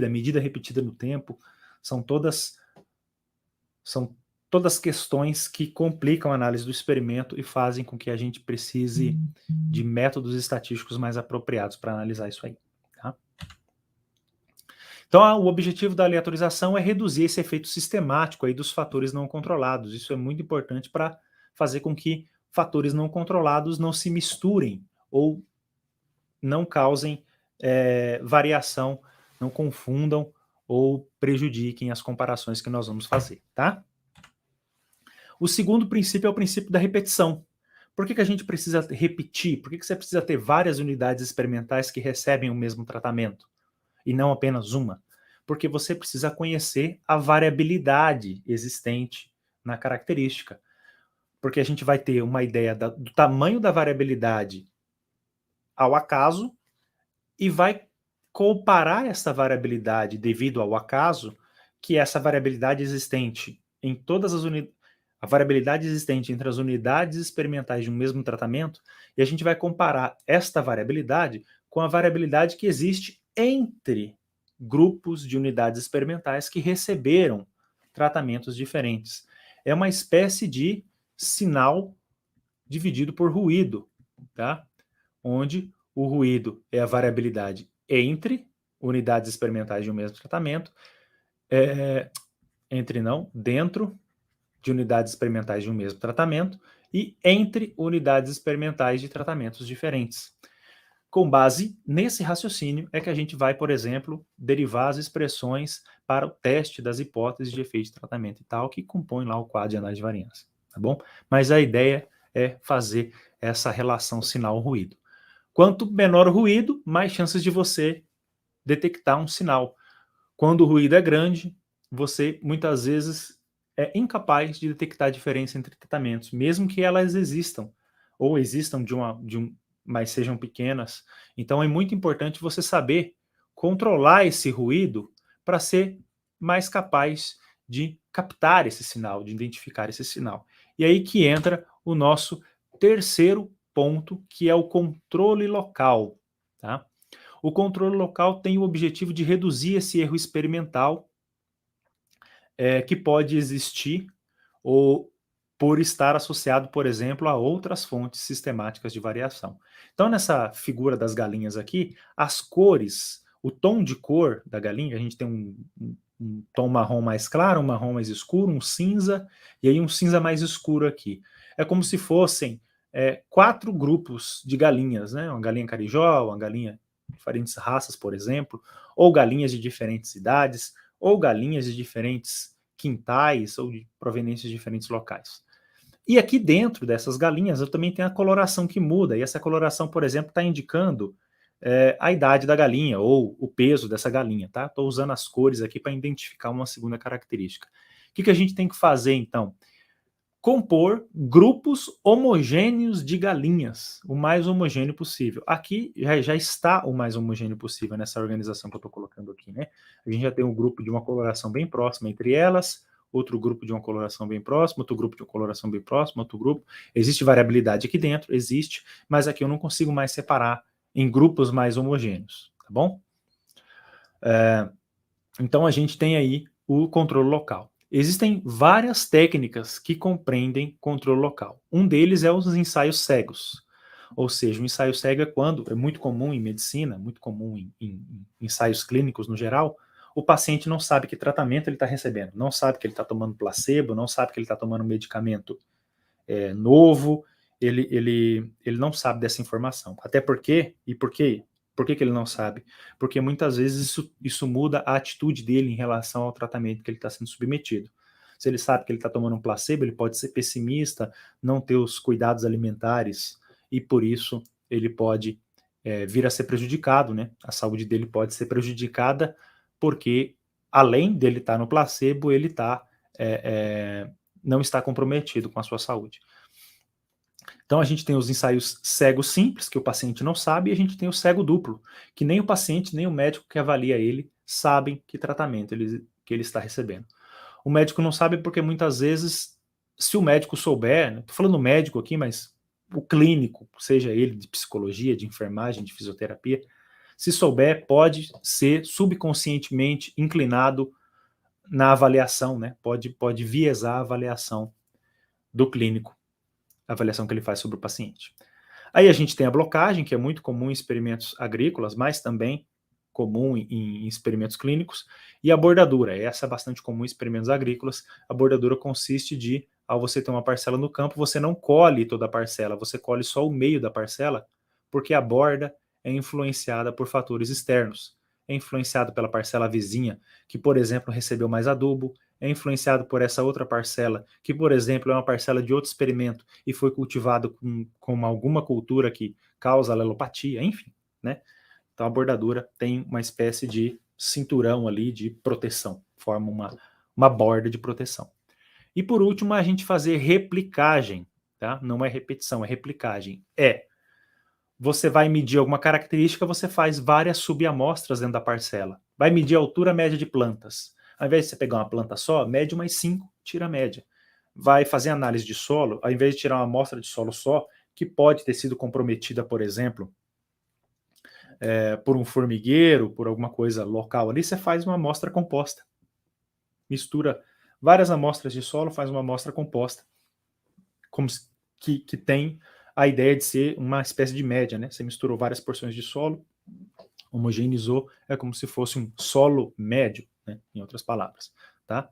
B: medida repetida no tempo, são todas questões que complicam a análise do experimento e fazem com que a gente precise de métodos estatísticos mais apropriados para analisar isso aí. Tá? Então, o objetivo da aleatorização é reduzir esse efeito sistemático aí dos fatores não controlados. Isso é muito importante para fazer com que fatores não controlados não se misturem ou não causem variação, não confundam ou prejudiquem as comparações que nós vamos fazer, tá? O segundo princípio é o princípio da repetição. Por que a gente precisa repetir? Por que você precisa ter várias unidades experimentais que recebem o mesmo tratamento e não apenas uma? Porque você precisa conhecer a variabilidade existente na característica. Porque a gente vai ter uma ideia do tamanho da variabilidade ao acaso e vai comparar essa variabilidade devido ao acaso, que é essa variabilidade existente em todas as unidades, a variabilidade existente entre as unidades experimentais de um mesmo tratamento, e a gente vai comparar esta variabilidade com a variabilidade que existe entre grupos de unidades experimentais que receberam tratamentos diferentes. É uma espécie de sinal dividido por ruído, tá? Onde o ruído é a variabilidade entre unidades experimentais de um mesmo tratamento, dentro de unidades experimentais de um mesmo tratamento e entre unidades experimentais de tratamentos diferentes. Com base nesse raciocínio é que a gente vai, por exemplo, derivar as expressões para o teste das hipóteses de efeito de tratamento e tal, que compõem lá o quadro de análise de variância, tá bom? Mas a ideia é fazer essa relação sinal-ruído. Quanto menor o ruído, mais chances de você detectar um sinal. Quando o ruído é grande, você muitas vezes é incapaz de detectar a diferença entre tratamentos, mesmo que elas existam, ou existam mas sejam pequenas. Então é muito importante você saber controlar esse ruído para ser mais capaz de captar esse sinal, de identificar esse sinal. E aí que entra o nosso terceiro ponto, que é o controle local, tá? O controle local tem o objetivo de reduzir esse erro experimental que pode existir ou por estar associado, por exemplo, a outras fontes sistemáticas de variação. Então, nessa figura das galinhas aqui, as cores, o tom de cor da galinha, a gente tem um tom marrom mais claro, um marrom mais escuro, um cinza, e aí um cinza mais escuro aqui. É como se fossem 4 grupos de galinhas, né? Uma galinha carijó, uma galinha de diferentes raças, por exemplo, ou galinhas de diferentes idades, ou galinhas de diferentes quintais, ou de proveniências de diferentes locais. E aqui dentro dessas galinhas eu também tenho a coloração que muda, e essa coloração, por exemplo, está indicando a idade da galinha, ou o peso dessa galinha, tá? Estou usando as cores aqui para identificar uma segunda característica. O que a gente tem que fazer, então? compor grupos homogêneos de galinhas, o mais homogêneo possível. Aqui já está o mais homogêneo possível nessa organização que eu estou colocando aqui, né? A gente já tem um grupo de uma coloração bem próxima entre elas, outro grupo de uma coloração bem próxima, outro grupo de uma coloração bem próxima, outro grupo. Existe variabilidade aqui dentro, existe, mas aqui eu não consigo mais separar em grupos mais homogêneos, tá bom? Então a gente tem aí o controle local. Existem várias técnicas que compreendem controle local. Um deles é os ensaios cegos. Ou seja, o ensaio cego é muito comum em medicina, muito comum em ensaios clínicos no geral, o paciente não sabe que tratamento ele está recebendo, não sabe que ele está tomando placebo, não sabe que ele está tomando um medicamento novo, ele não sabe dessa informação. Até porque, por que ele não sabe? Porque muitas vezes isso muda a atitude dele em relação ao tratamento que ele está sendo submetido. Se ele sabe que ele está tomando um placebo, ele pode ser pessimista, não ter os cuidados alimentares, e por isso ele pode vir a ser prejudicado, né? A saúde dele pode ser prejudicada, porque além dele estar no placebo, ele não está comprometido com a sua saúde. Então a gente tem os ensaios cegos simples, que o paciente não sabe, e a gente tem o cego duplo, que nem o paciente, nem o médico que avalia ele sabem que tratamento que ele está recebendo. O médico não sabe porque muitas vezes, se o médico souber, né, estou falando médico aqui, mas o clínico, seja ele de psicologia, de enfermagem, de fisioterapia, se souber, pode ser subconscientemente inclinado na avaliação, né? Pode viesar a avaliação do clínico, a avaliação que ele faz sobre o paciente. Aí a gente tem a blocagem, que é muito comum em experimentos agrícolas, mas também comum em experimentos clínicos, e a bordadura. Essa é bastante comum em experimentos agrícolas. A bordadura consiste de, ao você ter uma parcela no campo, você não colhe toda a parcela, você colhe só o meio da parcela, porque a borda é influenciada por fatores externos. É influenciado pela parcela vizinha, que, por exemplo, recebeu mais adubo, é influenciado por essa outra parcela, que, por exemplo, é uma parcela de outro experimento e foi cultivado com alguma cultura que causa alelopatia, enfim, né? Então a bordadura tem uma espécie de cinturão ali de proteção, forma uma borda de proteção. E por último, a gente fazer replicagem, tá? Não é repetição, é replicagem. Você vai medir alguma característica, você faz várias subamostras dentro da parcela. Vai medir a altura média de plantas. Ao invés de você pegar uma planta só, mede mais 5, tira a média. Vai fazer análise de solo, ao invés de tirar uma amostra de solo só, que pode ter sido comprometida, por exemplo, por um formigueiro, por alguma coisa local ali, você faz uma amostra composta. Mistura várias amostras de solo, faz uma amostra composta, como que tem a ideia de ser uma espécie de média, né? Você misturou várias porções de solo, homogeneizou, é como se fosse um solo médio, né? Em outras palavras, tá?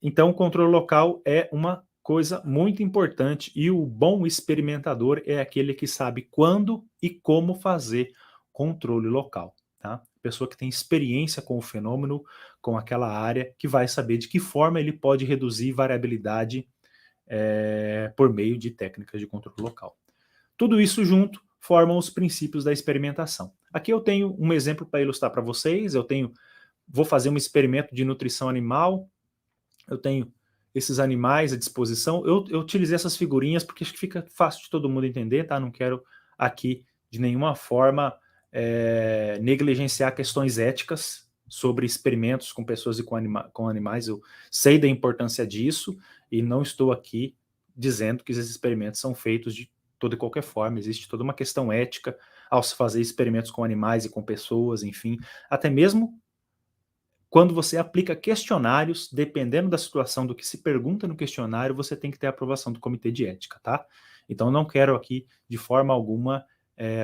B: Então, o controle local é uma coisa muito importante, e o bom experimentador é aquele que sabe quando e como fazer controle local, tá? Pessoa que tem experiência com o fenômeno, com aquela área, que vai saber de que forma ele pode reduzir variabilidade por meio de técnicas de controle local. Tudo isso junto formam os princípios da experimentação. Aqui eu tenho um exemplo para ilustrar para vocês. Vou fazer um experimento de nutrição animal. Eu tenho esses animais à disposição. Eu utilizei essas figurinhas porque acho que fica fácil de todo mundo entender, tá? Não quero aqui de nenhuma forma negligenciar questões éticas sobre experimentos com pessoas e com animais. Eu sei da importância disso e não estou aqui dizendo que esses experimentos são feitos de toda e qualquer forma. Existe toda uma questão ética ao se fazer experimentos com animais e com pessoas, enfim, até mesmo quando você aplica questionários, dependendo da situação do que se pergunta no questionário, você tem que ter a aprovação do comitê de ética, tá? Então não quero aqui, de forma alguma,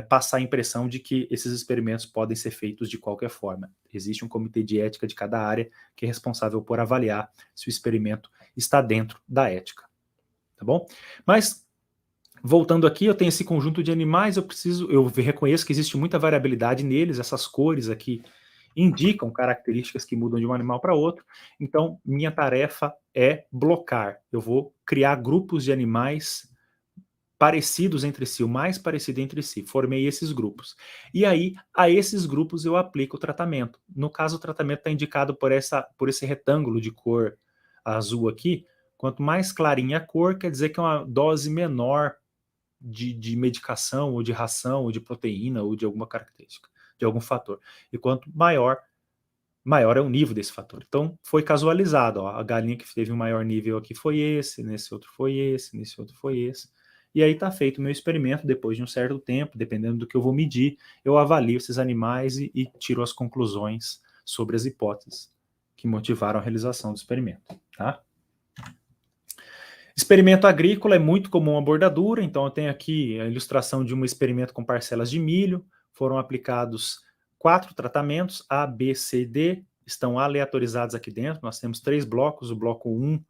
B: passar a impressão de que esses experimentos podem ser feitos de qualquer forma. Existe um comitê de ética de cada área que é responsável por avaliar se o experimento está dentro da ética, tá bom? Mas, voltando aqui, eu tenho esse conjunto de animais, eu reconheço que existe muita variabilidade neles, essas cores aqui indicam características que mudam de um animal para outro, então minha tarefa é blocar. Eu vou criar grupos de animais parecidos entre si, o mais parecido entre si. Formei esses grupos. E aí, a esses grupos eu aplico o tratamento. No caso, o tratamento está indicado por esse retângulo de cor azul aqui. Quanto mais clarinha a cor, quer dizer que é uma dose menor de medicação, ou de ração, ou de proteína, ou de alguma característica, de algum fator. E quanto maior é o nível desse fator. Então, foi casualizado. Ó, a galinha que teve um maior nível aqui foi esse, nesse outro foi esse, nesse outro foi esse. E aí está feito o meu experimento. Depois de um certo tempo, dependendo do que eu vou medir, eu avalio esses animais e tiro as conclusões sobre as hipóteses que motivaram a realização do experimento. Tá? Experimento agrícola é muito comum a bordadura. Então, eu tenho aqui a ilustração de um experimento com parcelas de milho. Foram aplicados 4 tratamentos, A, B, C e D, estão aleatorizados aqui dentro. Nós temos 3 blocos, o bloco 1, o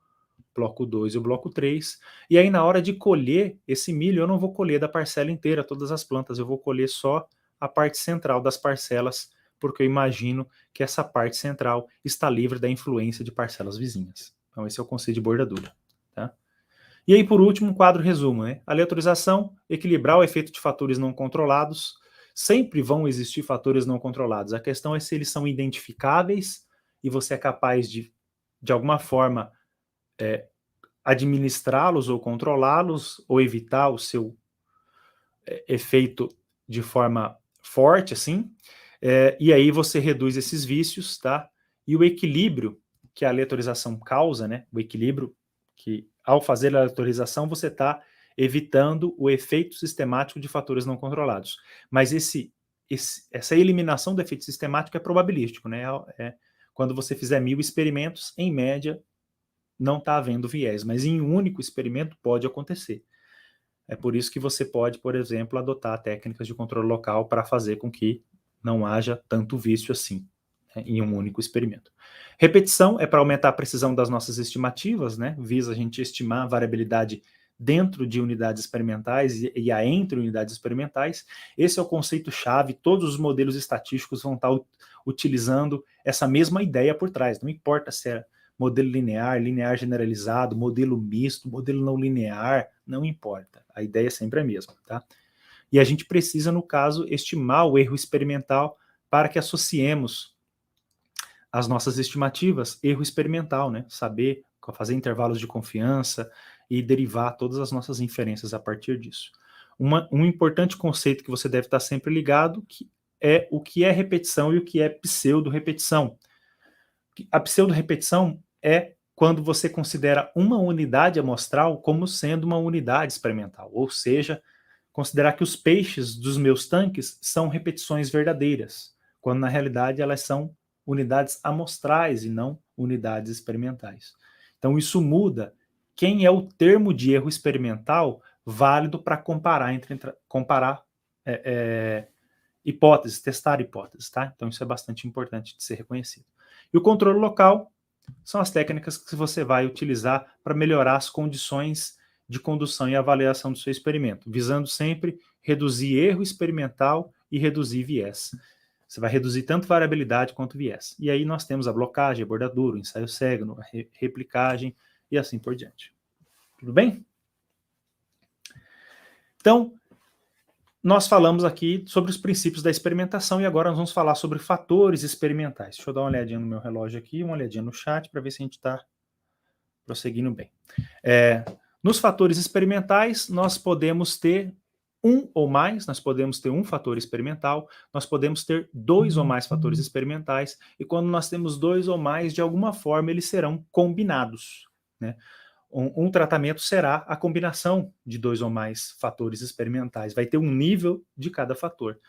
B: bloco 2 e o bloco 3. E aí, na hora de colher esse milho, eu não vou colher da parcela inteira, todas as plantas, eu vou colher só a parte central das parcelas, porque eu imagino que essa parte central está livre da influência de parcelas vizinhas. Então, esse é o conceito de bordadura. Tá? E aí, por último, um quadro resumo, né? Aleatorização, equilibrar o efeito de fatores não controlados. Sempre vão existir fatores não controlados. A questão é se eles são identificáveis e você é capaz de alguma forma, administrá-los ou controlá-los ou evitar o seu efeito de forma forte, assim. E aí você reduz esses vícios, tá? E o equilíbrio que a aleatorização causa, né? O equilíbrio que, ao fazer a aleatorização, você está evitando o efeito sistemático de fatores não controlados. Mas essa eliminação do efeito sistemático é probabilístico, né? Quando você fizer 1000 experimentos, em média, não está havendo viés, mas em um único experimento pode acontecer. É por isso que você pode, por exemplo, adotar técnicas de controle local para fazer com que não haja tanto vício assim, né, em um único experimento. Repetição é para aumentar a precisão das nossas estimativas, né? Visa a gente estimar a variabilidade dentro de unidades experimentais e entre unidades experimentais. Esse é o conceito-chave. Todos os modelos estatísticos vão estar utilizando essa mesma ideia por trás. Não importa se é modelo linear, linear generalizado, modelo misto, modelo não linear, não importa. A ideia sempre é a mesma, tá? E a gente precisa, no caso, estimar o erro experimental para que associemos as nossas estimativas, erro experimental, né? Saber fazer intervalos de confiança e derivar todas as nossas inferências a partir disso. Um importante conceito que você deve estar sempre ligado que é o que é repetição e o que é pseudo-repetição. A pseudo-repetição é quando você considera uma unidade amostral como sendo uma unidade experimental, ou seja, considerar que os peixes dos meus tanques são repetições verdadeiras, quando na realidade elas são unidades amostrais e não unidades experimentais. Então isso muda quem é o termo de erro experimental válido para comparar hipóteses, testar hipóteses, tá? Então isso é bastante importante de ser reconhecido. E o controle local são as técnicas que você vai utilizar para melhorar as condições de condução e avaliação do seu experimento, visando sempre reduzir erro experimental e reduzir viés. Você vai reduzir tanto variabilidade quanto viés. E aí nós temos a blocagem, a bordadura, o ensaio cego, a replicagem e assim por diante. Tudo bem? Então, nós falamos aqui sobre os princípios da experimentação e agora nós vamos falar sobre fatores experimentais. Deixa eu dar uma olhadinha no meu relógio aqui, uma olhadinha no chat para ver se a gente está prosseguindo bem. Nos fatores experimentais, nós podemos ter um ou mais, nós podemos ter um fator experimental, nós podemos ter 2 ou mais fatores experimentais, e quando nós temos 2 ou mais, de alguma forma, eles serão combinados, né? Um tratamento será a combinação de 2 ou mais fatores experimentais. Vai ter um nível de cada fator.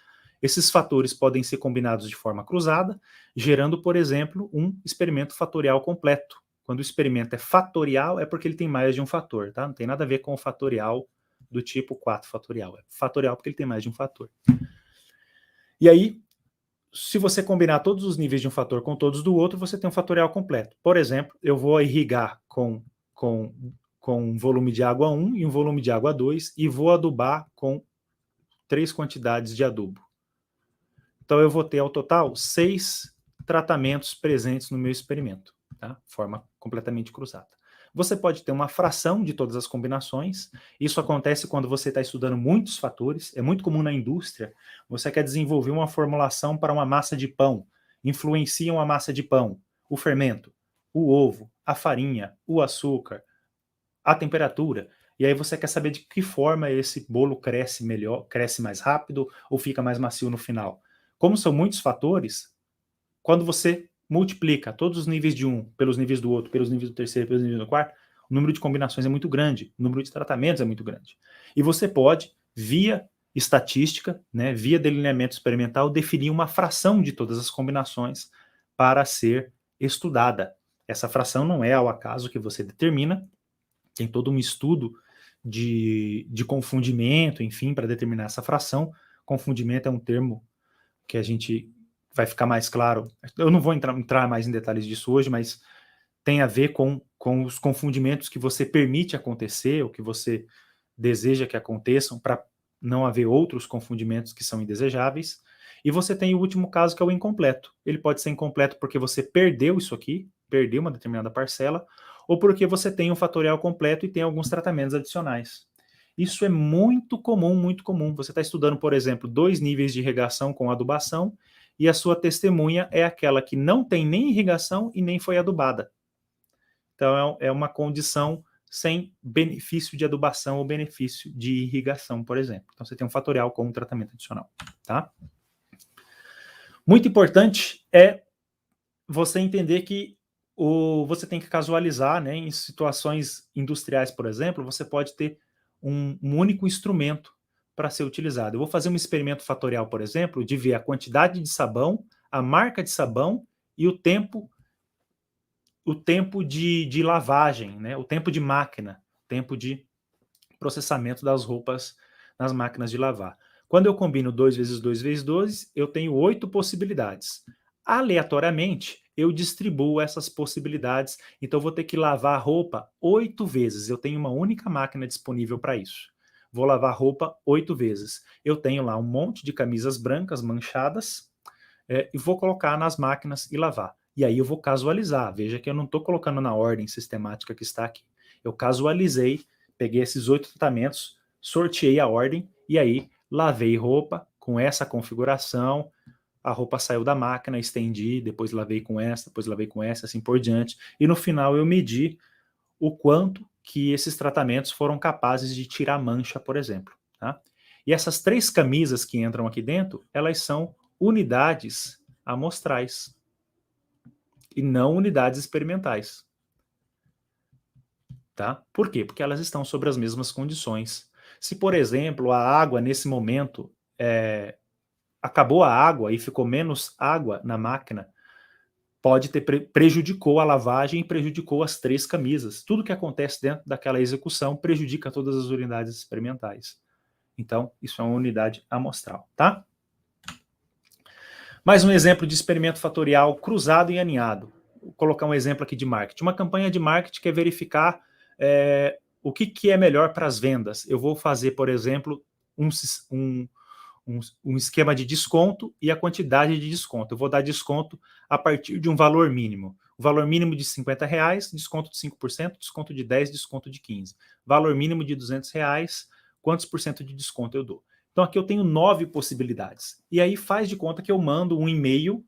B: Esses fatores podem ser combinados de forma cruzada, gerando, por exemplo, um experimento fatorial completo. Quando o experimento é fatorial, é porque ele tem mais de um fator, tá? Não tem nada a ver com o fatorial do tipo 4 fatorial. É fatorial porque ele tem mais de um fator. E aí, se você combinar todos os níveis de um fator com todos do outro, você tem um fatorial completo. Por exemplo, eu vou irrigar com um volume de água 1 e um volume de água 2 e vou adubar com 3 quantidades de adubo. Então eu vou ter ao total 6 tratamentos presentes no meu experimento, tá? Forma completamente cruzada. Você pode ter uma fração de todas as combinações. Isso acontece quando você está estudando muitos fatores. É muito comum na indústria. Você quer desenvolver uma formulação para uma massa de pão. Influenciam a massa de pão, o fermento, o ovo, a farinha, o açúcar, a temperatura. E aí você quer saber de que forma esse bolo cresce melhor, cresce mais rápido ou fica mais macio no final. Como são muitos fatores, quando você multiplica todos os níveis de um pelos níveis do outro, pelos níveis do terceiro, pelos níveis do quarto, o número de combinações é muito grande, o número de tratamentos é muito grande. E você pode, via estatística, né, via delineamento experimental, definir uma fração de todas as combinações para ser estudada. Essa fração não é ao acaso que você determina, tem todo um estudo de confundimento, enfim, para determinar essa fração. Confundimento é um termo que a gente vai ficar mais claro. Eu não vou entrar mais em detalhes disso hoje, mas tem a ver com os confundimentos que você permite acontecer, ou que você deseja que aconteçam, para não haver outros confundimentos que são indesejáveis. E você tem o último caso, que é o incompleto. Ele pode ser incompleto porque você perdeu isso aqui, perdeu uma determinada parcela, ou porque você tem um fatorial completo e tem alguns tratamentos adicionais. Isso é muito comum, muito comum. Você está estudando, por exemplo, 2 níveis de irrigação com adubação, e a sua testemunha é aquela que não tem nem irrigação e nem foi adubada. Então, é uma condição sem benefício de adubação ou benefício de irrigação, por exemplo. Então, você tem um fatorial com um tratamento adicional, tá? Muito importante é você entender que você tem que casualizar, né? Em situações industriais, por exemplo, você pode ter um único instrumento para ser utilizado. Eu vou fazer um experimento fatorial, por exemplo, de ver a quantidade de sabão, a marca de sabão e o tempo de lavagem, né? O tempo de máquina, tempo de processamento das roupas nas máquinas de lavar. Quando eu combino 2 vezes 2 vezes 2, eu tenho 8 possibilidades. Aleatoriamente, eu distribuo essas possibilidades, então eu vou ter que lavar a roupa 8 vezes. Eu tenho uma única máquina disponível para isso. Vou lavar roupa 8 vezes. Eu tenho lá um monte de camisas brancas manchadas, e vou colocar nas máquinas e lavar. E aí eu vou casualizar. Veja que eu não estou colocando na ordem sistemática que está aqui. Eu casualizei, peguei esses 8 tratamentos, sorteei a ordem e aí lavei roupa com essa configuração. A roupa saiu da máquina, estendi, depois lavei com essa, depois lavei com essa, assim por diante. E no final eu medi o quanto que esses tratamentos foram capazes de tirar mancha, por exemplo. Tá? E essas 3 camisas que entram aqui dentro, elas são unidades amostrais e não unidades experimentais. Tá? Por quê? Porque elas estão sobre as mesmas condições. Se, por exemplo, a água nesse momento acabou a água e ficou menos água na máquina, pode ter prejudicou a lavagem e prejudicou as 3 camisas. Tudo que acontece dentro daquela execução prejudica todas as unidades experimentais. Então, isso é uma unidade amostral, tá? Mais um exemplo de experimento fatorial cruzado e aninhado. Vou colocar um exemplo aqui de marketing. Uma campanha de marketing quer verificar o que é melhor para as vendas. Eu vou fazer, por exemplo, um esquema de desconto e a quantidade de desconto. Eu vou dar desconto a partir de um valor mínimo. O valor mínimo de R$50, desconto de 5%, desconto de 10%, desconto de 15%. Valor mínimo de R$200, quantos por cento de desconto eu dou? Então aqui eu tenho 9 possibilidades. E aí faz de conta que eu mando um e-mail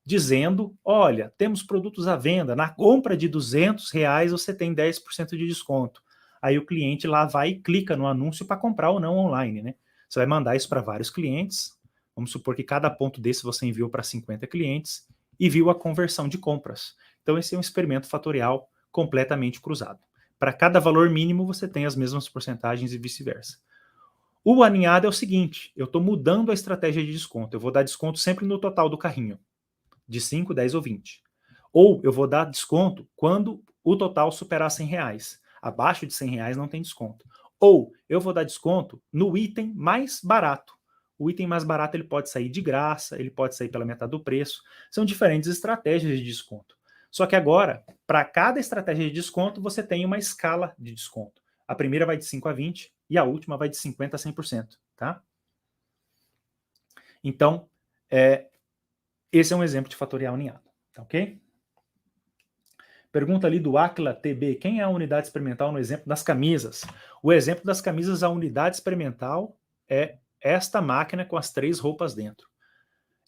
B: dizendo, olha, temos produtos à venda, na compra de R$200 você tem 10% de desconto. Aí o cliente lá vai e clica no anúncio para comprar ou não online, né? Você vai mandar isso para vários clientes, vamos supor que cada ponto desse você enviou para 50 clientes e viu a conversão de compras. Então esse é um experimento fatorial completamente cruzado. Para cada valor mínimo você tem as mesmas porcentagens e vice-versa. O aninhado é o seguinte, eu estou mudando a estratégia de desconto, eu vou dar desconto sempre no total do carrinho, de 5, 10 ou 20. Ou eu vou dar desconto quando o total superar R$100. Abaixo de R$100 não tem desconto. Ou eu vou dar desconto no item mais barato. O item mais barato ele pode sair de graça, ele pode sair pela metade do preço. São diferentes estratégias de desconto. Só que agora, para cada estratégia de desconto, você tem uma escala de desconto. A primeira vai de 5 a 20 e a última vai de 50 a 100%. Tá? Então, esse é um exemplo de fatorial aninhado. Tá ok? Pergunta ali do Aquila TB. Quem é a unidade experimental no exemplo das camisas? O exemplo das camisas, a unidade experimental é esta máquina com as 3 roupas dentro.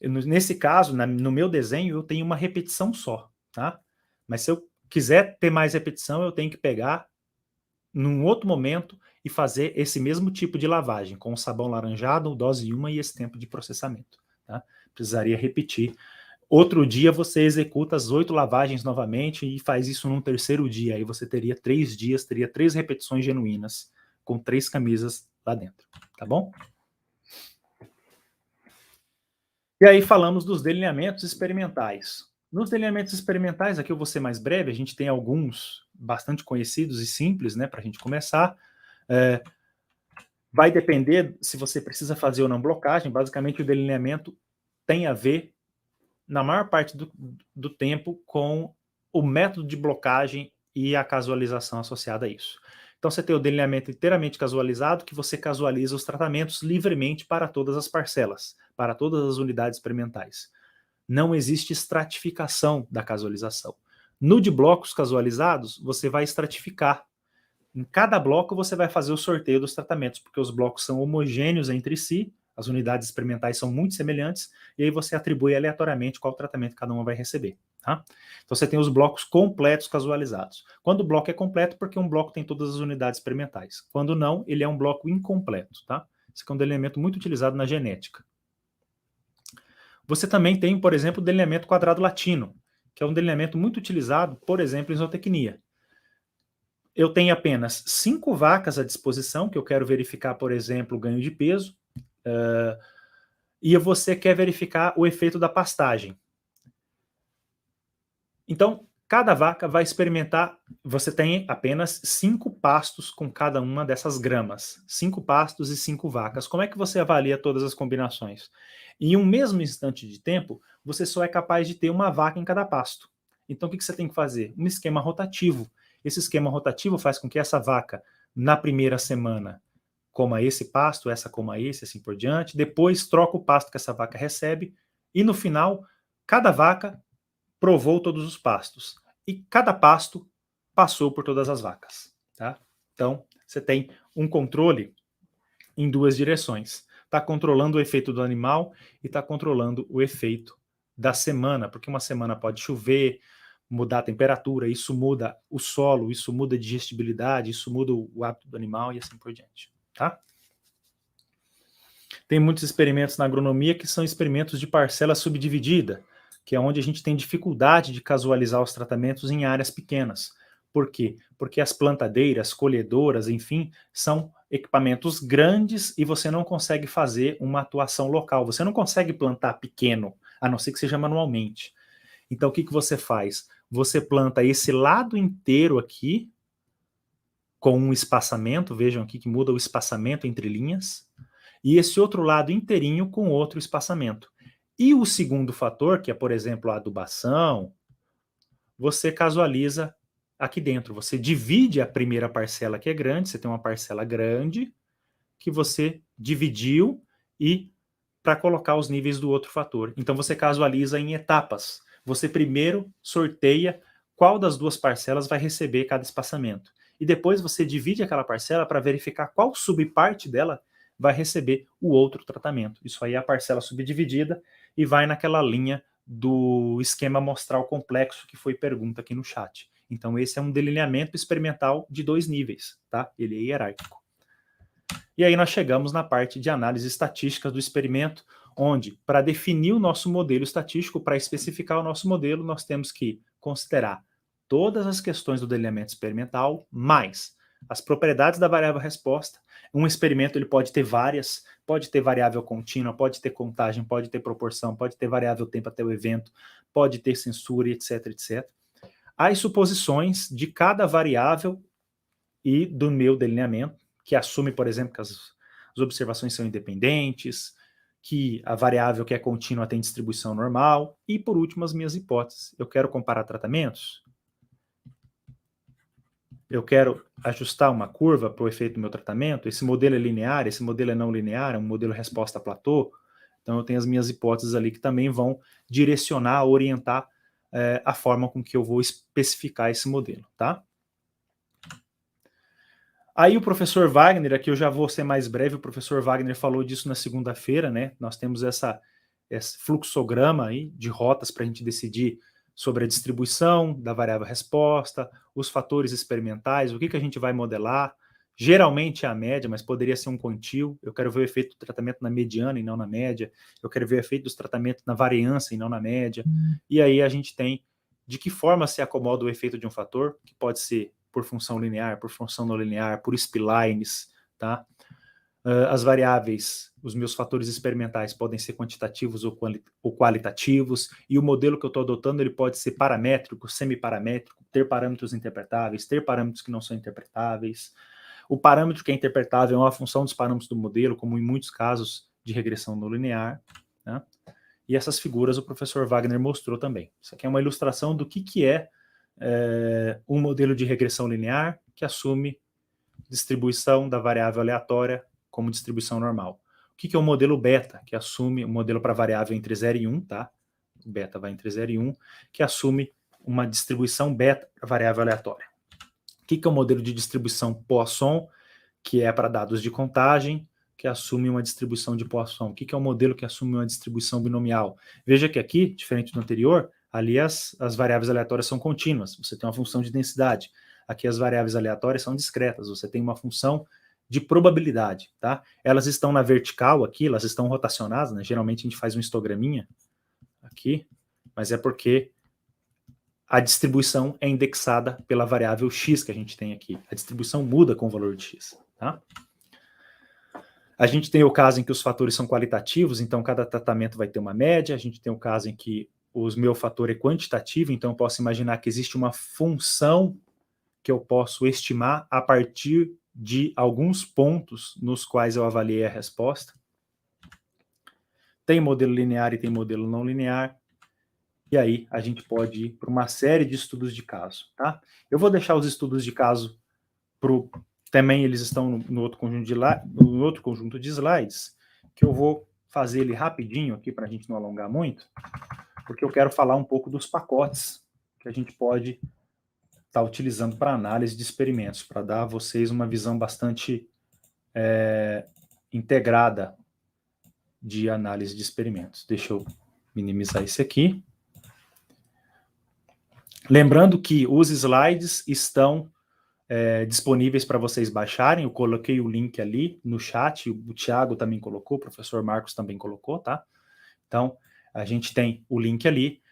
B: Nesse caso, no meu desenho, eu tenho uma repetição só. Tá? Mas se eu quiser ter mais repetição, eu tenho que pegar num outro momento e fazer esse mesmo tipo de lavagem, com o sabão laranjado, dose 1 e esse tempo de processamento. Tá? Precisaria repetir. Outro dia você executa as 8 lavagens novamente e faz isso num terceiro dia. Aí você teria 3 dias, teria 3 repetições genuínas, com 3 camisas lá dentro. Tá bom? E aí falamos dos delineamentos experimentais. Nos delineamentos experimentais, aqui eu vou ser mais breve, a gente tem alguns bastante conhecidos e simples, né, para a gente começar. Vai depender se você precisa fazer ou não blocagem. Basicamente, o delineamento tem a ver, na maior parte do tempo, com o método de blocagem e a casualização associada a isso. Então, você tem o delineamento inteiramente casualizado, que você casualiza os tratamentos livremente para todas as parcelas, para todas as unidades experimentais. Não existe estratificação da casualização. No de blocos casualizados, você vai estratificar. Em cada bloco, você vai fazer o sorteio dos tratamentos, porque os blocos são homogêneos entre si, as unidades experimentais são muito semelhantes, e aí você atribui aleatoriamente qual tratamento cada uma vai receber. Tá? Então você tem os blocos completos casualizados. Quando o bloco é completo, porque um bloco tem todas as unidades experimentais. Quando não, ele é um bloco incompleto. Tá? Esse é um delineamento muito utilizado na genética. Você também tem, por exemplo, o delineamento quadrado latino, que é um delineamento muito utilizado, por exemplo, em zootecnia. Eu tenho apenas 5 vacas à disposição, que eu quero verificar, por exemplo, o ganho de peso, e você quer verificar o efeito da pastagem. Então, cada vaca vai experimentar, você tem apenas 5 pastos com cada uma dessas gramas. 5 pastos e 5 vacas. Como é que você avalia todas as combinações? Em um mesmo instante de tempo, você só é capaz de ter uma vaca em cada pasto. Então, o que você tem que fazer? Um esquema rotativo. Esse esquema rotativo faz com que essa vaca, na primeira semana, coma esse pasto, essa coma esse, assim por diante. Depois, troca o pasto que essa vaca recebe. E no final, cada vaca provou todos os pastos. E cada pasto passou por todas as vacas. Tá? Então, você tem um controle em 2 direções. Está controlando o efeito do animal e está controlando o efeito da semana, porque uma semana pode chover, mudar a temperatura, isso muda o solo, isso muda a digestibilidade, isso muda o hábito do animal e assim por diante. Tá? Tem muitos experimentos na agronomia que são experimentos de parcela subdividida, que é onde a gente tem dificuldade de casualizar os tratamentos em áreas pequenas. Por quê? Porque as plantadeiras, colhedoras, enfim, são equipamentos grandes e você não consegue fazer uma atuação local. Você não consegue plantar pequeno, a não ser que seja manualmente. Então, o que você faz? Você planta esse lado inteiro aqui, com um espaçamento, vejam aqui que muda o espaçamento entre linhas, e esse outro lado inteirinho com outro espaçamento. E o segundo fator, que é, por exemplo, a adubação, você casualiza aqui dentro. Você divide a primeira parcela que é grande, você tem uma parcela grande que você dividiu e para colocar os níveis do outro fator. Então você casualiza em etapas. Você primeiro sorteia qual das 2 parcelas vai receber cada espaçamento. E depois você divide aquela parcela para verificar qual subparte dela vai receber o outro tratamento. Isso aí é a parcela subdividida e vai naquela linha do esquema amostral complexo que foi pergunta aqui no chat. Então esse é um delineamento experimental de 2 níveis, tá? Ele é hierárquico. E aí nós chegamos na parte de análise estatística do experimento, onde, para definir o nosso modelo estatístico, para especificar o nosso modelo, nós temos que considerar todas as questões do delineamento experimental, mais as propriedades da variável resposta. Um experimento ele pode ter várias, pode ter variável contínua, pode ter contagem, pode ter proporção, pode ter variável tempo até o evento, pode ter censura, etc, etc. As suposições de cada variável e do meu delineamento, que assume, por exemplo, que as observações são independentes, que a variável que é contínua tem distribuição normal, e, por último, as minhas hipóteses. Eu quero comparar tratamentos? Eu quero ajustar uma curva para o efeito do meu tratamento? Esse modelo é linear, esse modelo é não linear, é um modelo resposta platô? Então, eu tenho as minhas hipóteses ali que também vão direcionar, orientar a forma com que eu vou especificar esse modelo, tá? Aí o professor Wagner, aqui eu já vou ser mais breve, o professor Wagner falou disso na segunda-feira, né? Nós temos esse fluxograma aí de rotas para a gente decidir sobre a distribuição da variável resposta, os fatores experimentais, o que a gente vai modelar. Geralmente é a média, mas poderia ser um quantio. Eu quero ver o efeito do tratamento na mediana e não na média. Eu quero ver o efeito dos tratamentos na variância e não na média. E aí a gente tem de que forma se acomoda o efeito de um fator, que pode ser por função linear, por função não linear, por splines, tá? As variáveis, os meus fatores experimentais podem ser quantitativos ou qualitativos, e o modelo que eu estou adotando ele pode ser paramétrico, semiparamétrico, ter parâmetros interpretáveis, ter parâmetros que não são interpretáveis. O parâmetro que é interpretável é uma função dos parâmetros do modelo, como em muitos casos de regressão não linear, né? E essas figuras o professor Wagner mostrou também. Isso aqui é uma ilustração do que é um modelo de regressão linear que assume distribuição da variável aleatória como distribuição normal. O que é o modelo beta, que assume um modelo para variável entre 0 e 1, tá? O beta vai entre 0 e 1, que assume uma distribuição beta para variável aleatória. O que é o modelo de distribuição Poisson, que é para dados de contagem, que assume uma distribuição de Poisson? O que é o modelo que assume uma distribuição binomial? Veja que aqui, diferente do anterior, ali as variáveis aleatórias são contínuas, você tem uma função de densidade. Aqui as variáveis aleatórias são discretas, você tem uma função de probabilidade, tá? Elas estão na vertical aqui, elas estão rotacionadas, né? Geralmente a gente faz um histograminha aqui, mas é porque a distribuição é indexada pela variável x que a gente tem aqui. A distribuição muda com o valor de x, tá? A gente tem o caso em que os fatores são qualitativos, então cada tratamento vai ter uma média. A gente tem o caso em que o meu fator é quantitativo, então eu posso imaginar que existe uma função que eu posso estimar a partir de alguns pontos nos quais eu avaliei a resposta. Tem modelo linear e tem modelo não linear. E aí a gente pode ir para uma série de estudos de caso, tá? Eu vou deixar os estudos de caso também, eles estão no outro conjunto de slides, que eu vou fazer ele rapidinho aqui para a gente não alongar muito, porque eu quero falar um pouco dos pacotes que a gente pode estar utilizando para análise de experimentos, para dar a vocês uma visão bastante integrada de análise de experimentos. Deixa eu minimizar esse aqui. Lembrando que os slides estão disponíveis para vocês baixarem. Eu coloquei o link ali no chat, o Thiago também colocou, o professor Marcos também colocou, tá? Então, a gente tem o link ali.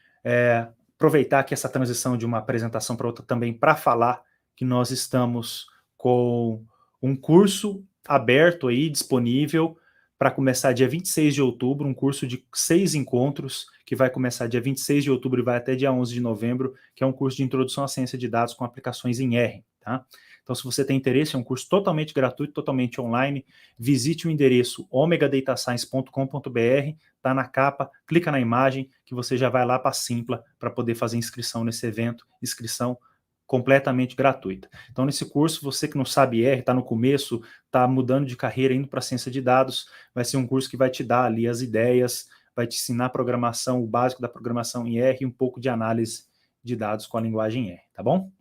B: Aproveitar que essa transição de uma apresentação para outra também para falar que nós estamos com um curso aberto aí, disponível, para começar dia 26 de outubro, um curso de 6 encontros, que vai começar dia 26 de outubro e vai até dia 11 de novembro, que é um curso de introdução à ciência de dados com aplicações em R, tá? Então, se você tem interesse, é um curso totalmente gratuito, totalmente online. Visite o endereço omegadatascience.com.br, tá na capa, clica na imagem, que você já vai lá para a Simpla para poder fazer inscrição nesse evento, inscrição completamente gratuita. Então, nesse curso, você que não sabe R, está no começo, está mudando de carreira, indo para a ciência de dados, vai ser um curso que vai te dar ali as ideias, vai te ensinar programação, o básico da programação em R e um pouco de análise de dados com a linguagem R, tá bom?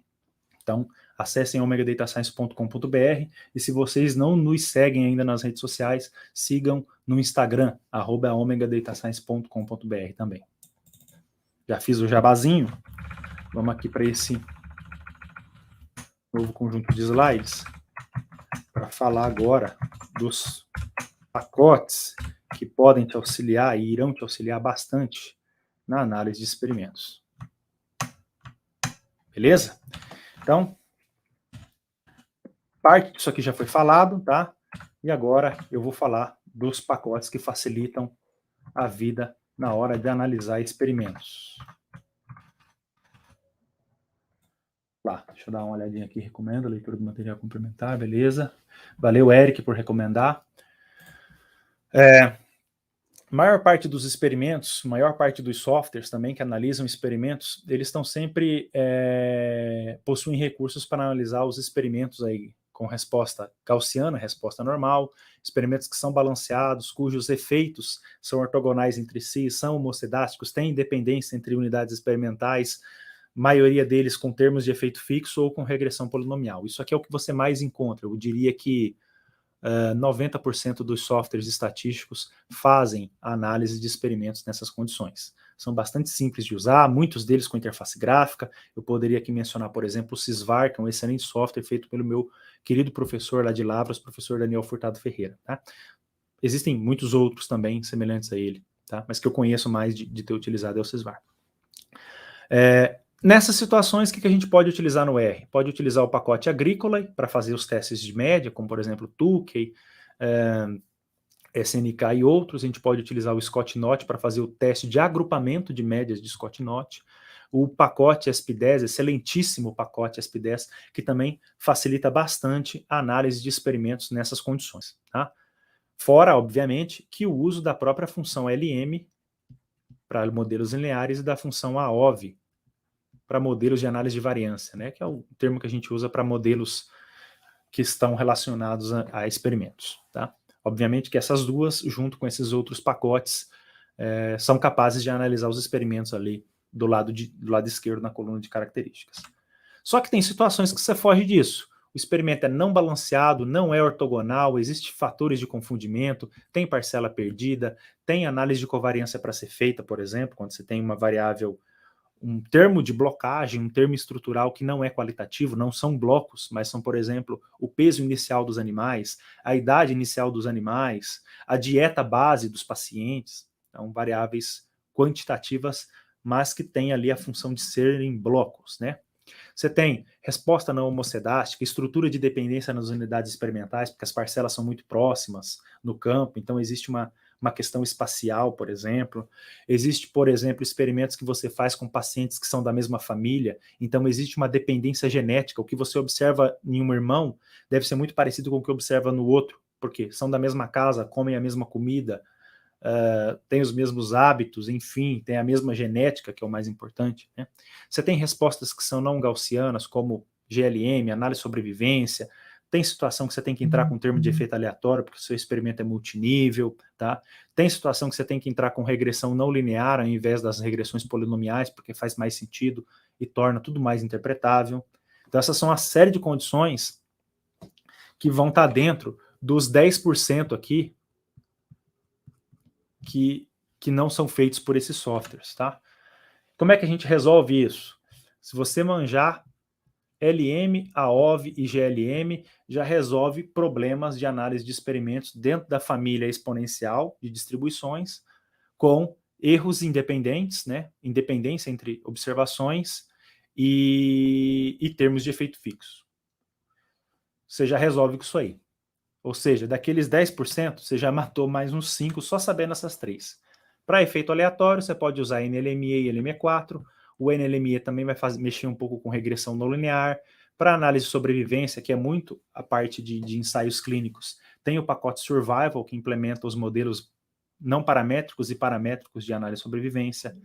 B: Então, acessem omegadatascience.com.br e se vocês não nos seguem ainda nas redes sociais, sigam no Instagram, @omegadatascience.com.br também. Já fiz o jabazinho, vamos aqui para esse novo conjunto de slides para falar agora dos pacotes que podem te auxiliar e irão te auxiliar bastante na análise de experimentos. Beleza? Então, parte disso aqui já foi falado, tá? E agora eu vou falar dos pacotes que facilitam a vida na hora de analisar experimentos. Lá, deixa eu dar uma olhadinha aqui, recomendo a leitura do material complementar, beleza. Valeu, Eric, por recomendar. Maior parte dos experimentos, maior parte dos softwares também que analisam experimentos, eles estão sempre possuem recursos para analisar os experimentos aí com resposta gaussiana, resposta normal, experimentos que são balanceados, cujos efeitos são ortogonais entre si, são homocedásticos, têm independência entre unidades experimentais, maioria deles com termos de efeito fixo ou com regressão polinomial. Isso aqui é o que você mais encontra. Eu diria que 90% dos softwares estatísticos fazem a análise de experimentos nessas condições. são bastante simples de usar, muitos deles com interface gráfica. Eu poderia aqui mencionar, por exemplo, o Sysvar, que é um excelente software feito pelo meu querido professor lá de Lavras, professor Daniel Furtado Ferreira, tá? Existem muitos outros também semelhantes a ele, tá? Mas que eu conheço mais de ter utilizado é o Sysvar. Nessas situações, o que a gente pode utilizar no R? Pode utilizar o pacote agrícola para fazer os testes de média, como por exemplo Tukey, SNK e outros. A gente pode utilizar o Scott-Knot para fazer o teste de agrupamento de médias de Scott-Knot. O pacote ESP10, excelentíssimo pacote ESP10, que também facilita bastante a análise de experimentos nessas condições, tá? Fora, obviamente, que o uso da própria função LM para modelos lineares e da função AOV para modelos de análise de variância, né, que é o termo que a gente usa para modelos que estão relacionados a experimentos, tá? Obviamente que essas duas, junto com esses outros pacotes, são capazes de analisar os experimentos ali do lado esquerdo na coluna de características. Só que tem situações que você foge disso. O experimento é não balanceado, não é ortogonal, existem fatores de confundimento, tem parcela perdida, tem análise de covariância para ser feita, por exemplo, quando você tem uma variável, um termo de blocagem, um termo estrutural que não é qualitativo, não são blocos, mas são, por exemplo, o peso inicial dos animais, a idade inicial dos animais, a dieta base dos pacientes, então variáveis quantitativas, mas que têm ali a função de serem blocos, né? Você tem resposta não homocedástica, estrutura de dependência nas unidades experimentais, porque as parcelas são muito próximas no campo, então existe uma questão espacial, por exemplo. Existe, por exemplo, experimentos que você faz com pacientes que são da mesma família, então existe uma dependência genética. O que você observa em um irmão deve ser muito parecido com o que observa no outro, porque são da mesma casa, comem a mesma comida, tem os mesmos hábitos, enfim, tem a mesma genética, que é o mais importante, né? Você tem respostas que são não gaussianas, como GLM, análise de sobrevivência. Tem situação que você tem que entrar com termo de efeito aleatório, porque o seu experimento é multinível, tá? Tem situação que você tem que entrar com regressão não linear, ao invés das regressões polinomiais, porque faz mais sentido e torna tudo mais interpretável. Então, essas são a série de condições que vão estar dentro dos 10% aqui, que não são feitos por esses softwares, tá? Como é que a gente resolve isso? Se você manjar LM, AOV e GLM, já resolve problemas de análise de experimentos dentro da família exponencial de distribuições, com erros independentes, né? Independência entre observações e termos de efeito fixo. Você já resolve com isso aí. Ou seja, daqueles 10%, você já matou mais uns 5% só sabendo essas três. Para efeito aleatório, você pode usar NLME e LME4. O NLME também vai mexer um pouco com regressão não linear. Para análise de sobrevivência, que é muito a parte de ensaios clínicos, tem o pacote Survival, que implementa os modelos não paramétricos e paramétricos de análise de sobrevivência.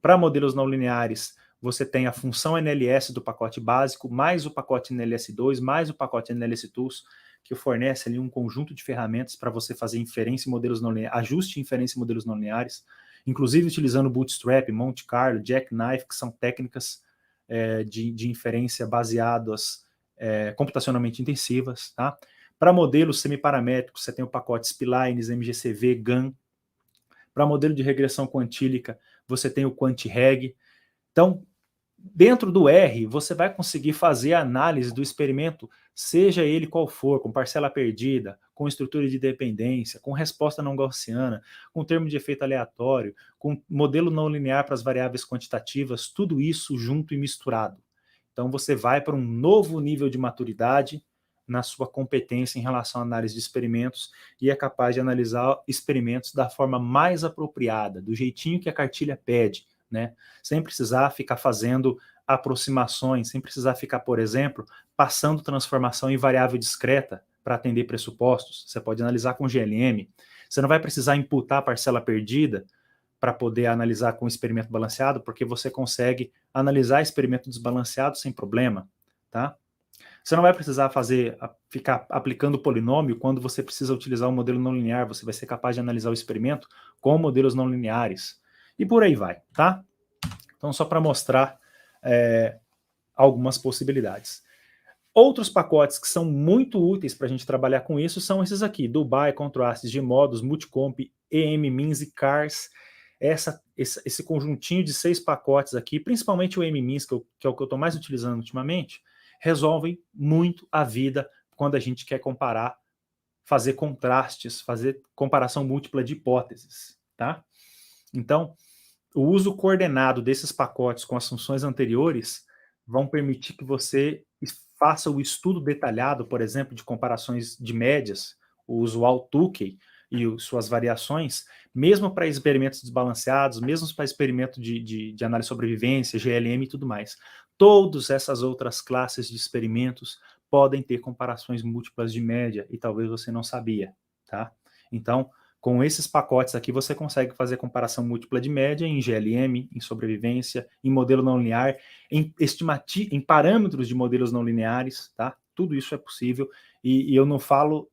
B: Para modelos não lineares, você tem a função NLS do pacote básico, mais o pacote NLS2, mais o pacote NLS-Tools, que fornece ali um conjunto de ferramentas para você fazer inferência em modelos não lineares, ajuste e inferência em modelos não lineares, inclusive utilizando Bootstrap, Monte Carlo, Jackknife, que são técnicas de inferência baseadas computacionalmente intensivas, tá? Para modelos semiparamétricos, você tem o pacote Splines, MGCV, GAN. Para modelo de regressão quantílica, você tem o QuantReg. Então, dentro do R, você vai conseguir fazer a análise do experimento, seja ele qual for, com parcela perdida, com estrutura de dependência, com resposta não gaussiana, com termo de efeito aleatório, com modelo não linear para as variáveis quantitativas, tudo isso junto e misturado. Então, você vai para um novo nível de maturidade na sua competência em relação à análise de experimentos e é capaz de analisar experimentos da forma mais apropriada, do jeitinho que a cartilha pede, né? Sem precisar ficar fazendo aproximações, sem precisar ficar, por exemplo, passando transformação em variável discreta para atender pressupostos. Você pode analisar com GLM. Você não vai precisar imputar a parcela perdida para poder analisar com experimento balanceado, porque você consegue analisar experimento desbalanceado sem problema, tá? Você não vai precisar ficar aplicando polinômio quando você precisa utilizar um modelo não linear. Você vai ser capaz de analisar o experimento com modelos não lineares. E por aí vai, tá? Então, só para mostrar algumas possibilidades. Outros pacotes que são muito úteis para a gente trabalhar com isso são esses aqui, Dubai, Contrastes, Gmodus, Multicomp, EM, Means e Cars. esse conjuntinho de 6 pacotes aqui, principalmente o MMINS, que é o que eu estou mais utilizando ultimamente, resolvem muito a vida quando a gente quer comparar, fazer contrastes, fazer comparação múltipla de hipóteses, tá? Então, o uso coordenado desses pacotes com as funções anteriores vão permitir que você faça o estudo detalhado, por exemplo, de comparações de médias, o usual Tukey e suas variações, mesmo para experimentos desbalanceados, mesmo para experimento de análise de sobrevivência, GLM e tudo mais. Todas essas outras classes de experimentos podem ter comparações múltiplas de média e talvez você não sabia, tá? Então, com esses pacotes aqui, você consegue fazer comparação múltipla de média em GLM, em sobrevivência, em modelo não linear, em parâmetros de modelos não lineares, tá? Tudo isso é possível e eu não falo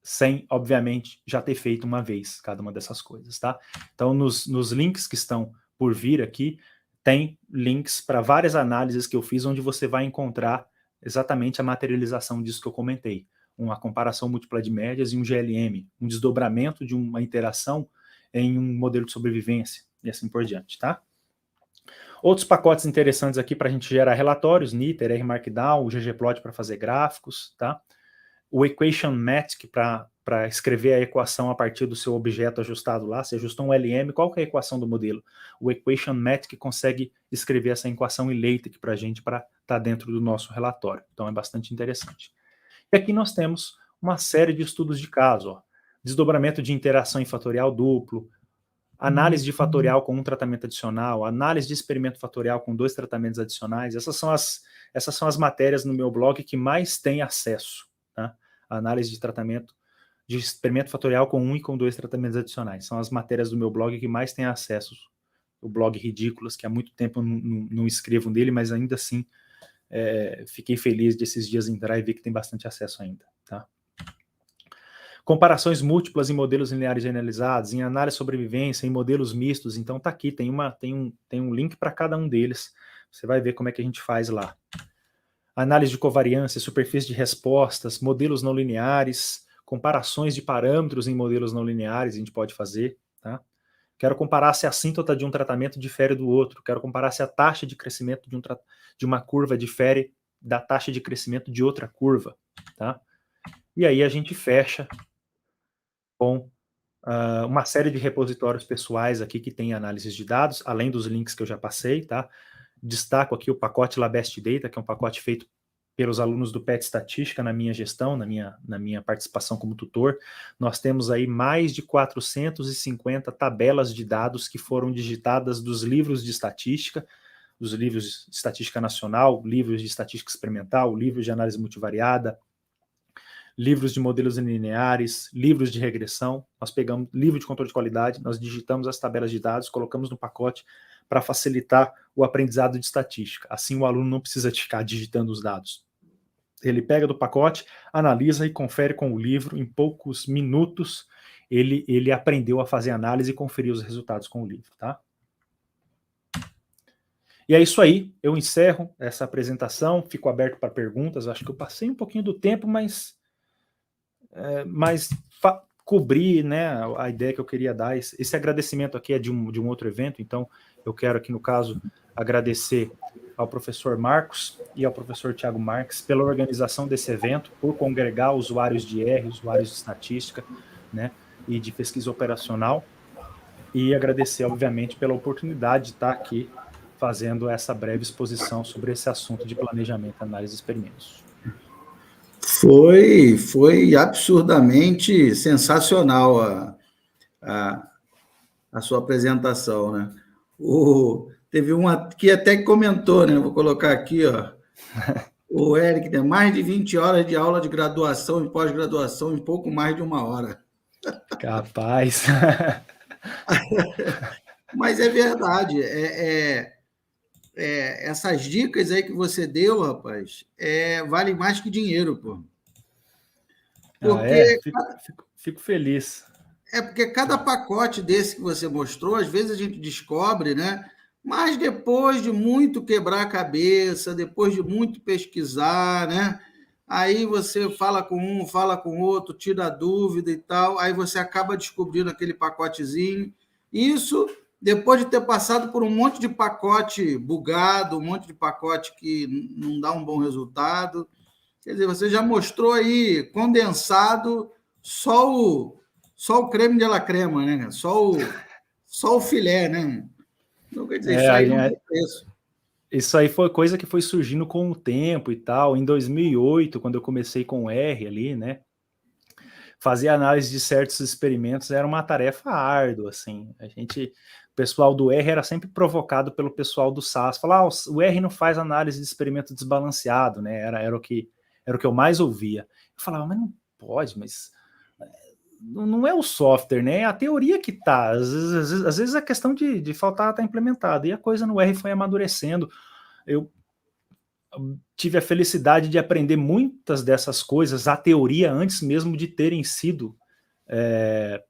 B: sem, obviamente, já ter feito uma vez cada uma dessas coisas, tá? Então, nos links que estão por vir aqui, tem links para várias análises que eu fiz, onde você vai encontrar exatamente a materialização disso que eu comentei. Uma comparação múltipla de médias e um GLM, um desdobramento de uma interação em um modelo de sobrevivência, e assim por diante, tá? Outros pacotes interessantes aqui para a gente gerar relatórios, Knitr, R-Markdown, o ggplot para fazer gráficos, tá? O EquationMatic para escrever a equação a partir do seu objeto ajustado lá, você ajustou um LM, qual que é a equação do modelo? O EquationMatic consegue escrever essa equação em LaTeX para a gente, para estar dentro do nosso relatório. Então é bastante interessante. E aqui nós temos uma série de estudos de caso, ó. Desdobramento de interação em fatorial duplo, análise de fatorial com um tratamento adicional, análise de experimento fatorial com 2 tratamentos adicionais. Essas são as matérias no meu blog que mais tem acesso, tá? A análise de tratamento de experimento fatorial com 1 e com 2 tratamentos adicionais. São as matérias do meu blog que mais tem acesso. O blog Ridículas, que há muito tempo eu não escrevo nele, mas ainda assim fiquei feliz desses dias entrar e ver que tem bastante acesso ainda, tá? Comparações múltiplas em modelos lineares generalizados, em análise de sobrevivência, em modelos mistos. Então tá aqui, tem um link para cada um deles. Você vai ver como é que a gente faz lá. Análise de covariância, superfície de respostas, modelos não lineares, comparações de parâmetros em modelos não lineares, a gente pode fazer, tá? Quero comparar se a assíntota de um tratamento difere do outro. Quero comparar se a taxa de crescimento de uma curva difere da taxa de crescimento de outra curva, tá? E aí a gente fecha com uma série de repositórios pessoais aqui que tem análises de dados, além dos links que eu já passei, tá? Destaco aqui o pacote LabEst Data, que é um pacote feito pelos alunos do PET Estatística na minha gestão, na minha participação como tutor. Nós temos aí mais de 450 tabelas de dados que foram digitadas dos livros de estatística, dos livros de estatística nacional, livros de estatística experimental, livros de análise multivariada, livros de modelos lineares, livros de regressão. Nós pegamos livro de controle de qualidade, nós digitamos as tabelas de dados, colocamos no pacote para facilitar o aprendizado de estatística. Assim o aluno não precisa ficar digitando os dados. Ele pega do pacote, analisa e confere com o livro. Em poucos minutos, ele aprendeu a fazer análise e conferir os resultados com o livro, tá? E é isso aí, eu encerro essa apresentação, fico aberto para perguntas. Acho que eu passei um pouquinho do tempo, mas cobrir, né, a ideia que eu queria dar. Esse agradecimento aqui é de um outro evento, então eu quero aqui, no caso, agradecer ao professor Marcos e ao professor Thiago Marques pela organização desse evento, por congregar usuários de R, usuários de estatística, né, e de pesquisa operacional, e agradecer, obviamente, pela oportunidade de estar aqui fazendo essa breve exposição sobre esse assunto de planejamento, análise de experimentos.
A: Foi absurdamente sensacional a sua apresentação, né? Teve uma que até comentou, né? Vou colocar aqui, ó. O Eric tem mais de 20 horas de aula de graduação e pós-graduação em pouco mais de 1 hora.
B: Capaz.
A: Mas é verdade. Essas dicas aí que você deu, rapaz, vale mais que dinheiro, pô.
B: Porque fico feliz.
A: Porque cada pacote desse que você mostrou, às vezes a gente descobre, né? Mas depois de muito quebrar a cabeça, depois de muito pesquisar, né? Aí você fala com um, fala com outro, tira a dúvida e tal, aí você acaba descobrindo aquele pacotezinho Isso depois de ter passado por um monte de pacote bugado, um monte de pacote que não dá um bom resultado. Quer dizer, você já mostrou aí condensado só o creme de la crema, né? Só o filé, né? Então, quer dizer, isso aí não tem preço.
B: Isso aí foi coisa que foi surgindo com o tempo e tal. Em 2008, quando eu comecei com o R ali, né? Fazer análise de certos experimentos era uma tarefa árdua, assim. O pessoal do R era sempre provocado pelo pessoal do SAS. Falar, o R não faz análise de experimento desbalanceado, né? Era o que eu mais ouvia. Eu falava, mas não pode, mas não é o software, né? É a teoria que tá. Às vezes a questão de faltar estar implementada. E a coisa no R foi amadurecendo. Eu tive a felicidade de aprender muitas dessas coisas, a teoria, antes mesmo de terem sido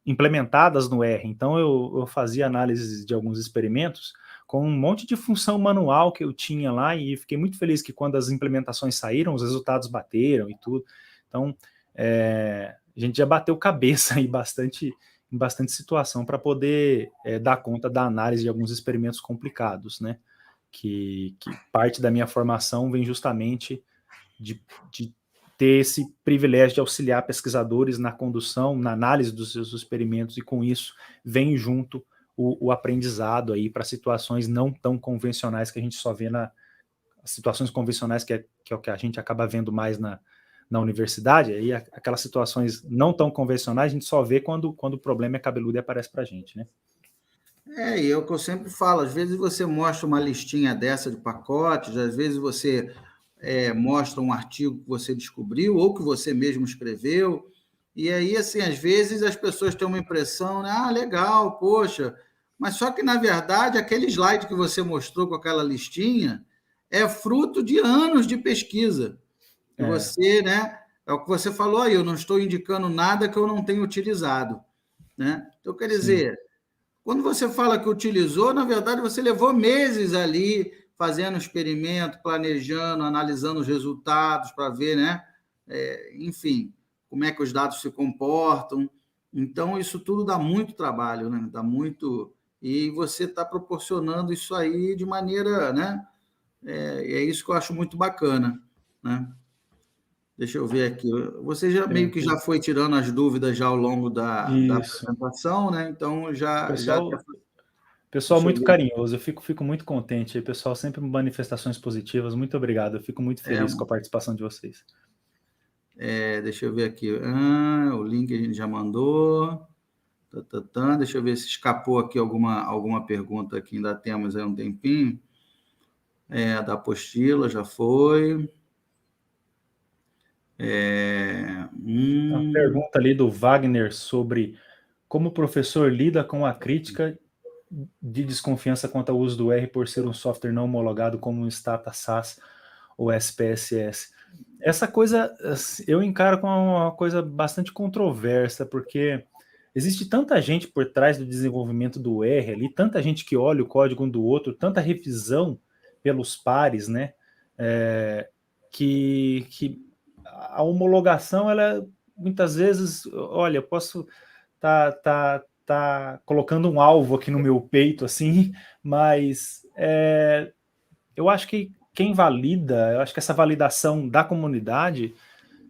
B: implementadas no R. Então eu fazia análise de alguns experimentos com um monte de função manual que eu tinha lá, e fiquei muito feliz que quando as implementações saíram, os resultados bateram e tudo. Então a gente já bateu cabeça em bastante situação para poder dar conta da análise de alguns experimentos complicados, né? Que parte da minha formação vem justamente de ter esse privilégio de auxiliar pesquisadores na condução, na análise dos seus experimentos, e com isso vem junto o aprendizado aí para situações não tão convencionais que a gente só vê nas situações convencionais, que é o que a gente acaba vendo mais na universidade. Aí aquelas situações não tão convencionais a gente só vê quando o problema é cabeludo e aparece para a gente, né?
A: E é o que eu sempre falo, às vezes você mostra uma listinha dessa de pacotes, às vezes você mostra um artigo que você descobriu ou que você mesmo escreveu, e aí, assim, às vezes as pessoas têm uma impressão, né? Legal, poxa, mas só que, na verdade, aquele slide que você mostrou com aquela listinha é fruto de anos de pesquisa. E você, né? É o que você falou aí, eu não estou indicando nada que eu não tenha utilizado, né? Então, quer dizer, quando você fala que utilizou, na verdade, você levou meses ali fazendo experimento, planejando, analisando os resultados para ver, né? Enfim, como é que os dados se comportam. Então, isso tudo dá muito trabalho, né? Dá muito... E você está proporcionando isso aí de maneira, né? É isso que eu acho muito bacana, né? Deixa eu ver aqui. Você já meio que já foi tirando as dúvidas já ao longo da apresentação, né? Então, já...
B: Pessoal muito carinhoso, eu fico muito contente. Pessoal, sempre manifestações positivas, muito obrigado. Eu fico muito feliz com a participação de vocês.
A: Deixa eu ver aqui. O link a gente já mandou. Deixa eu ver se escapou aqui alguma pergunta que ainda temos aí um tempinho. Da apostila, já foi.
B: Uma pergunta ali do Wagner sobre como o professor lida com a crítica de desconfiança quanto ao uso do R por ser um software não homologado como um Stata SAS ou SPSS. Essa coisa eu encaro como uma coisa bastante controversa, porque existe tanta gente por trás do desenvolvimento do R ali, tanta gente que olha o código um do outro, tanta revisão pelos pares, né? Que a homologação, ela muitas vezes, olha, eu posso tá colocando um alvo aqui no meu peito, assim, mas eu acho que eu acho que essa validação da comunidade,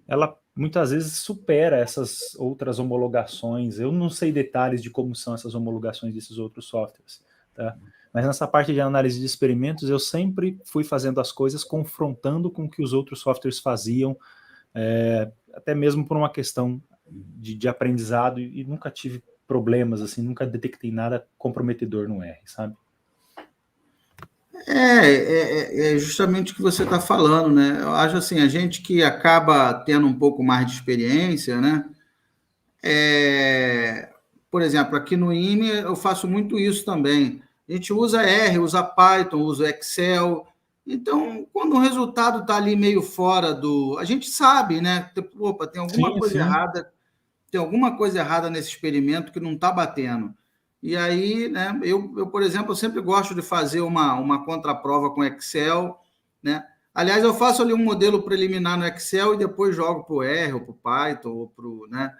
B: ela muitas vezes supera essas outras homologações. Eu não sei detalhes de como são essas homologações desses outros softwares, tá? Mas nessa parte de análise de experimentos, eu sempre fui fazendo as coisas confrontando com o que os outros softwares faziam, até mesmo por uma questão de aprendizado, e nunca tive problemas, assim, nunca detectei nada comprometedor no R, sabe?
A: É justamente o que você está falando, né? Eu acho assim, a gente que acaba tendo um pouco mais de experiência, né? Por exemplo, aqui no IME eu faço muito isso também. A gente usa R, usa Python, usa Excel. Então, quando o resultado está ali meio fora do... A gente sabe, né? Opa, tem alguma coisa errada, tem alguma coisa errada nesse experimento que não está batendo. E aí, né, eu, por exemplo, eu sempre gosto de fazer uma contraprova com Excel, né? Aliás, eu faço ali um modelo preliminar no Excel e depois jogo para o R, ou para o Python, ou para o... Né?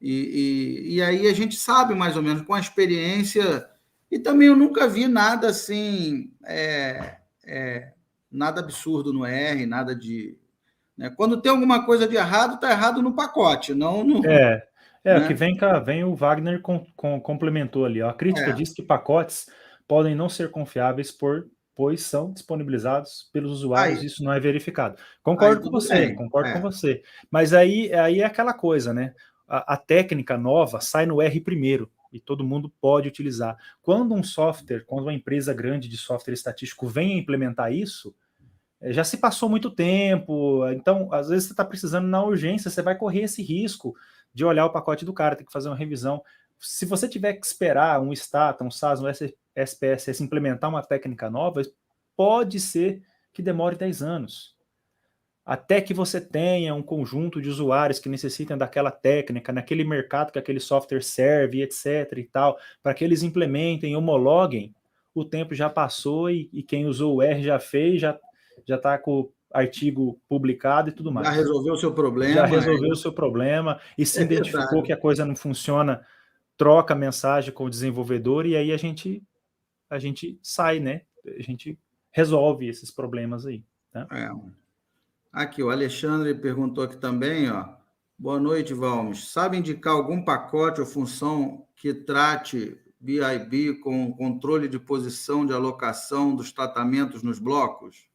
A: E aí a gente sabe mais ou menos, com a experiência, E também eu nunca vi nada assim, nada absurdo no R, nada de... Né? Quando tem alguma coisa de errado, está errado no pacote, não no...
B: Que
A: Né?
B: vem o Wagner complementou ali. Ó. A crítica diz que pacotes podem não ser confiáveis pois são disponibilizados pelos usuários,
A: Aí,
B: isso não é verificado.
A: aí
B: Concordo com
A: tudo
B: você,
A: bem.
B: concordo com você. Mas aí é aquela coisa, né? A técnica nova sai no R primeiro e todo mundo pode utilizar. Quando uma empresa grande de software estatístico vem a implementar isso, já se passou muito tempo, então às vezes você está precisando na urgência, você vai correr esse risco de olhar o pacote do cara, ter que fazer uma revisão. Se você tiver que esperar um Stata, um SAS, um SPSS implementar uma técnica nova, pode ser que demore 10 anos. Até que você tenha um conjunto de usuários que necessitem daquela técnica, naquele mercado que aquele software serve, etc. e tal, para que eles implementem, homologuem, o tempo já passou e quem usou o R já fez, já está com o artigo publicado e tudo mais.
A: Já resolveu o seu problema.
B: Já resolveu o seu problema e se identificou que a coisa não funciona, troca mensagem com o desenvolvedor e aí a gente sai, né? A gente resolve esses problemas aí. Tá?
A: Aqui, o Alexandre perguntou aqui também, ó. Boa noite, Valmes. Sabe indicar algum pacote ou função que trate BIB com controle de posição de alocação dos tratamentos nos blocos?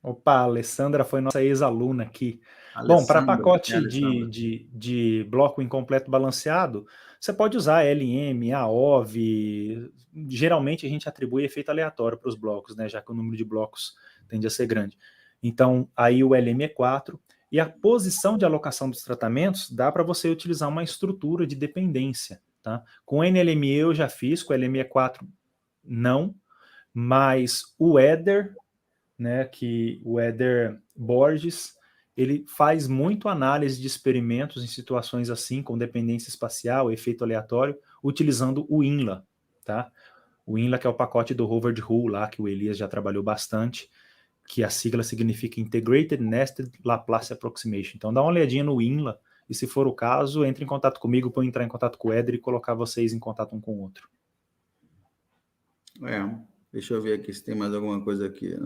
B: Opa, a Alessandra foi nossa ex-aluna aqui.
A: Alessandra,
B: bom, para pacote de bloco incompleto balanceado, você pode usar LM, AOV. Geralmente a gente atribui efeito aleatório para os blocos, né? Já que o número de blocos tende a ser grande. Então, aí o LM4 e a posição de alocação dos tratamentos dá para você utilizar uma estrutura de dependência. Tá? Com NLME eu já fiz, com LME4 não, mas o Eder, né, que o Eder Borges, ele faz muito análise de experimentos em situações assim, com dependência espacial, efeito aleatório, utilizando o INLA. Tá? O INLA que é o pacote do Howard Hull, lá que o Elias já trabalhou bastante, que a sigla significa Integrated Nested Laplace Approximation. Então dá uma olhadinha no INLA, e se for o caso, entre em contato comigo para eu entrar em contato com o Eder e colocar vocês em contato um com o outro.
A: Deixa eu ver aqui se tem mais alguma coisa aqui.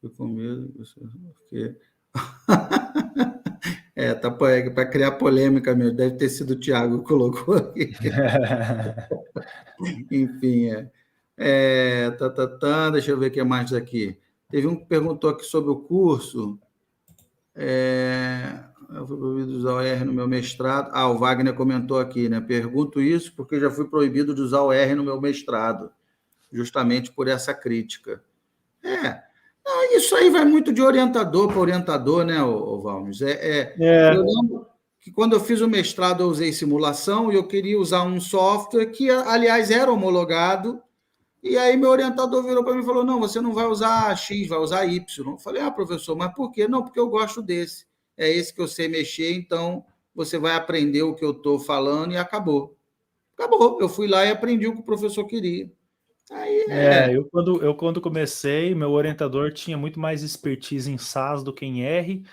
A: Eu com medo, porque... tá para criar polêmica mesmo. Deve ter sido o Thiago que colocou aqui. Enfim, deixa eu ver o que mais aqui. Teve um que perguntou aqui sobre o curso. Eu fui proibido de usar o R no meu mestrado. O Wagner comentou aqui, né? Pergunto isso porque já fui proibido de usar o R no meu mestrado, justamente por essa crítica. Isso aí vai muito de orientador para orientador, né, Valmes? Eu lembro que quando eu fiz o mestrado eu usei simulação e eu queria usar um software que, aliás, era homologado, e aí meu orientador virou para mim e falou, não, você não vai usar X, vai usar Y. Eu falei, professor, mas por quê? Não, porque eu gosto desse. É esse que eu sei mexer, então você vai aprender o que eu estou falando e acabou. Acabou. Eu fui lá e aprendi o que o professor queria. Aí
B: eu quando comecei, meu orientador tinha muito mais expertise em SAS do que em R,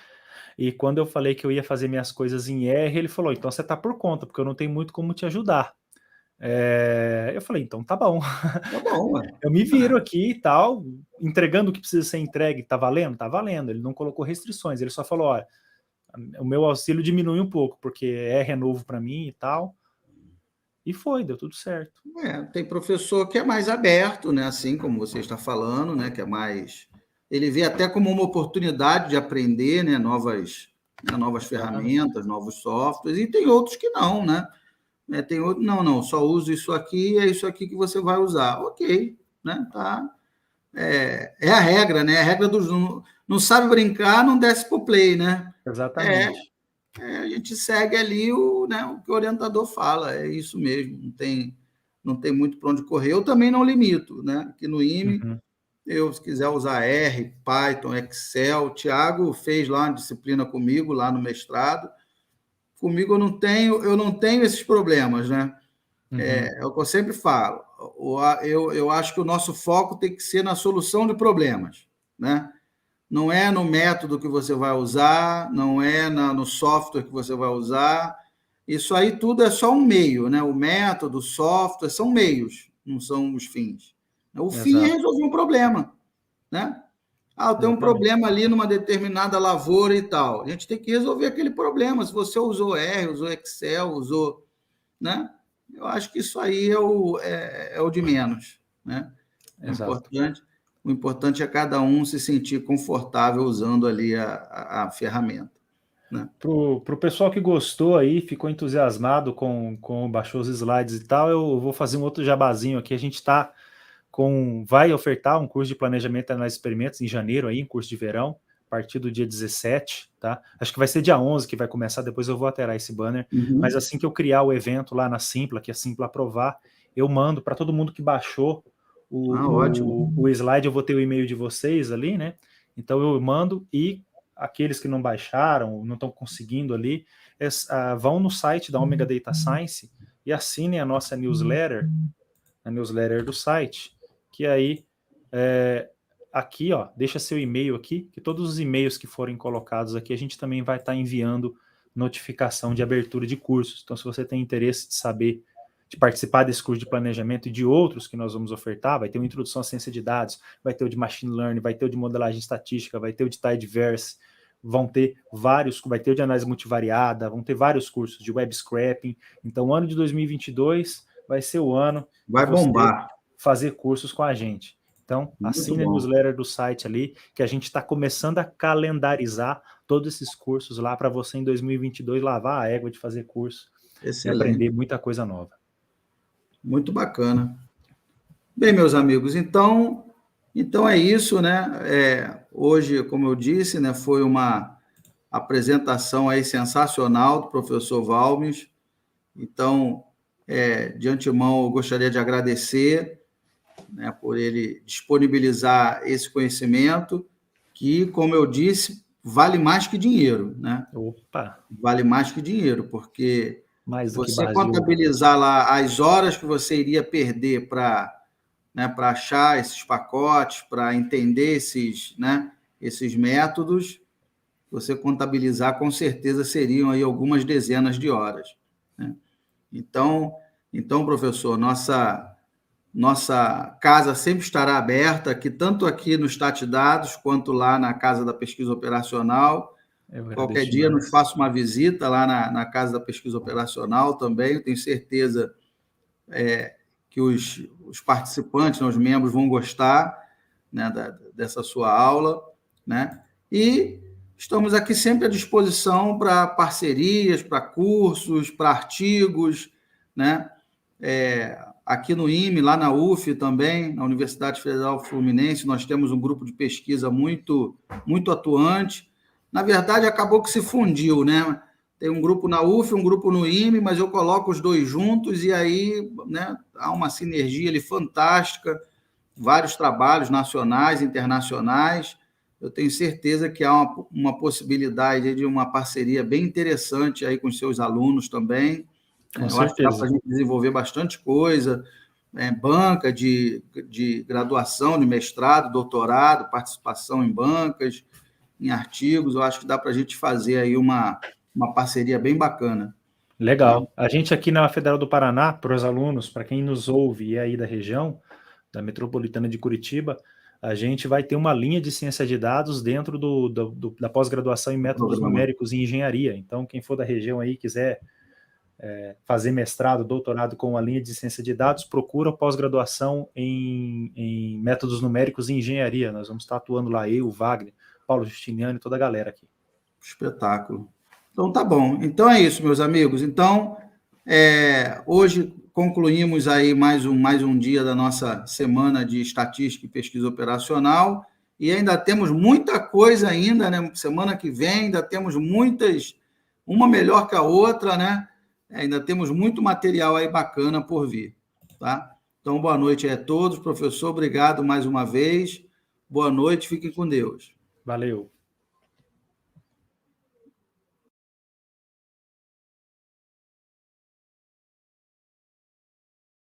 B: e quando eu falei que eu ia fazer minhas coisas em R, ele falou, então você está por conta, porque eu não tenho muito como te ajudar. Eu falei, então tá bom. Eu me viro aqui e tal, entregando o que precisa ser entregue, tá valendo? Tá valendo. Ele não colocou restrições, ele só falou, olha, o meu auxílio diminui um pouco, porque R é novo para mim e tal. E deu tudo certo.
A: Tem professor que é mais aberto, né? Assim como você está falando, né? Que é mais... Ele vê até como uma oportunidade de aprender, né? Novas ferramentas, novos softwares, e tem outros que não, né? Tem outro, não, só uso isso aqui, é isso aqui que você vai usar. Ok, né? Tá. É a regra, né? A regra dos... Não sabe brincar, não desce para o play, né?
B: Exatamente.
A: A gente segue ali o que o orientador fala, é isso mesmo, não tem muito para onde correr. Eu também não limito, né? Aqui no IME, se quiser usar R, Python, Excel, o Thiago fez lá uma disciplina comigo, lá no mestrado. Comigo eu não tenho esses problemas, né? É o que eu sempre falo. Eu acho que o nosso foco tem que ser na solução de problemas, né? Não é no método que você vai usar, não é no software que você vai usar, isso aí tudo é só um meio, né? O método, o software, são meios, não são os fins. O fim é resolver um problema, né? Eu tenho um problema ali numa determinada lavoura e tal. A gente tem que resolver aquele problema. Se você usou R, usou Excel, usou, né? Eu acho que isso aí é o de menos, né? O importante é cada um se sentir confortável usando ali a ferramenta. Né?
B: Para o pessoal que gostou aí, ficou entusiasmado baixou os slides e tal, eu vou fazer um outro jabazinho aqui. A gente vai ofertar um curso de planejamento e análise de experimentos em janeiro aí, um curso de verão, a partir do dia 17, tá? Acho que vai ser dia 11 que vai começar, depois eu vou alterar esse banner, mas assim que eu criar o evento lá na Simpla, que a Simpla aprovar, eu mando para todo mundo que baixou o slide, eu vou ter o e-mail de vocês ali, né? Então eu mando, e aqueles que não baixaram, não estão conseguindo ali, vão no site da Omega Data Science e assinem a nossa newsletter, a newsletter do site, que aí aqui, ó, deixa seu e-mail aqui, que todos os e-mails que forem colocados aqui, a gente também vai estar enviando notificação de abertura de cursos. Então, se você tem interesse de participar desse curso de planejamento e de outros que nós vamos ofertar, vai ter uma introdução à ciência de dados, vai ter o de machine learning, vai ter o de modelagem estatística, vai ter o de tidyverse, vai ter o de análise multivariada, vão ter vários cursos de web scraping. Então, o ano de 2022 vai ser o ano
A: vai bombar
B: fazer cursos com a gente. Então, assine a newsletter do site ali, que a gente está começando a calendarizar todos esses cursos lá para você em 2022 lavar a égua de fazer curso. Excelente. E aprender muita coisa nova.
A: Muito bacana. Bem, meus amigos, então é isso, né? Hoje, como eu disse, né, foi uma apresentação aí sensacional do professor Valmes. Então, de antemão, eu gostaria de agradecer, né, por ele disponibilizar esse conhecimento que, como eu disse, vale mais que dinheiro, né?
B: Opa!
A: Vale mais que dinheiro, porque você contabilizar lá as horas que você iria perder para achar esses pacotes, para entender esses métodos, você contabilizar, com certeza seriam aí algumas dezenas de horas, né? Então, professor, nossa casa sempre estará aberta, tanto aqui no StatDados, quanto lá na Casa da Pesquisa Operacional. Qualquer dia nos faça uma visita lá na Casa da Pesquisa Operacional também. Eu tenho certeza que os participantes, os membros, vão gostar, né, dessa sua aula, né? E estamos aqui sempre à disposição para parcerias, para cursos, para artigos, né? Aqui no IME, lá na UF também, na Universidade Federal Fluminense, nós temos um grupo de pesquisa muito, muito atuante. Na verdade, acabou que se fundiu, né? Tem um grupo na UF, um grupo no IME, mas eu coloco os dois juntos e aí, né, há uma sinergia ali fantástica, vários trabalhos nacionais, internacionais. Eu tenho certeza que há uma possibilidade de uma parceria bem interessante aí com os seus alunos também. Eu acho que dá para a gente desenvolver bastante coisa, banca de graduação, de mestrado, doutorado, participação em bancas, em artigos. Eu acho que dá para a gente fazer aí uma parceria bem bacana.
B: Legal. A gente aqui na Federal do Paraná, para os alunos, para quem nos ouve e é aí da região, da metropolitana de Curitiba, a gente vai ter uma linha de ciência de dados dentro da pós-graduação em métodos numéricos e engenharia. Então, quem for da região aí quiser fazer mestrado, doutorado com a linha de ciência de dados, procura pós-graduação em métodos numéricos e engenharia. Nós vamos estar atuando lá, eu, o Wagner, Paulo Justiniano e toda a galera aqui.
A: Espetáculo. Então, tá bom. Então, é isso, meus amigos. Então, hoje concluímos aí mais um dia da nossa semana de estatística e pesquisa operacional, e ainda temos muita coisa ainda, né? Semana que vem ainda temos muitas, uma melhor que a outra, né? Ainda temos muito material aí bacana por vir, tá? Então, boa noite a todos. Professor, obrigado mais uma vez. Boa noite, fiquem com Deus.
B: Valeu.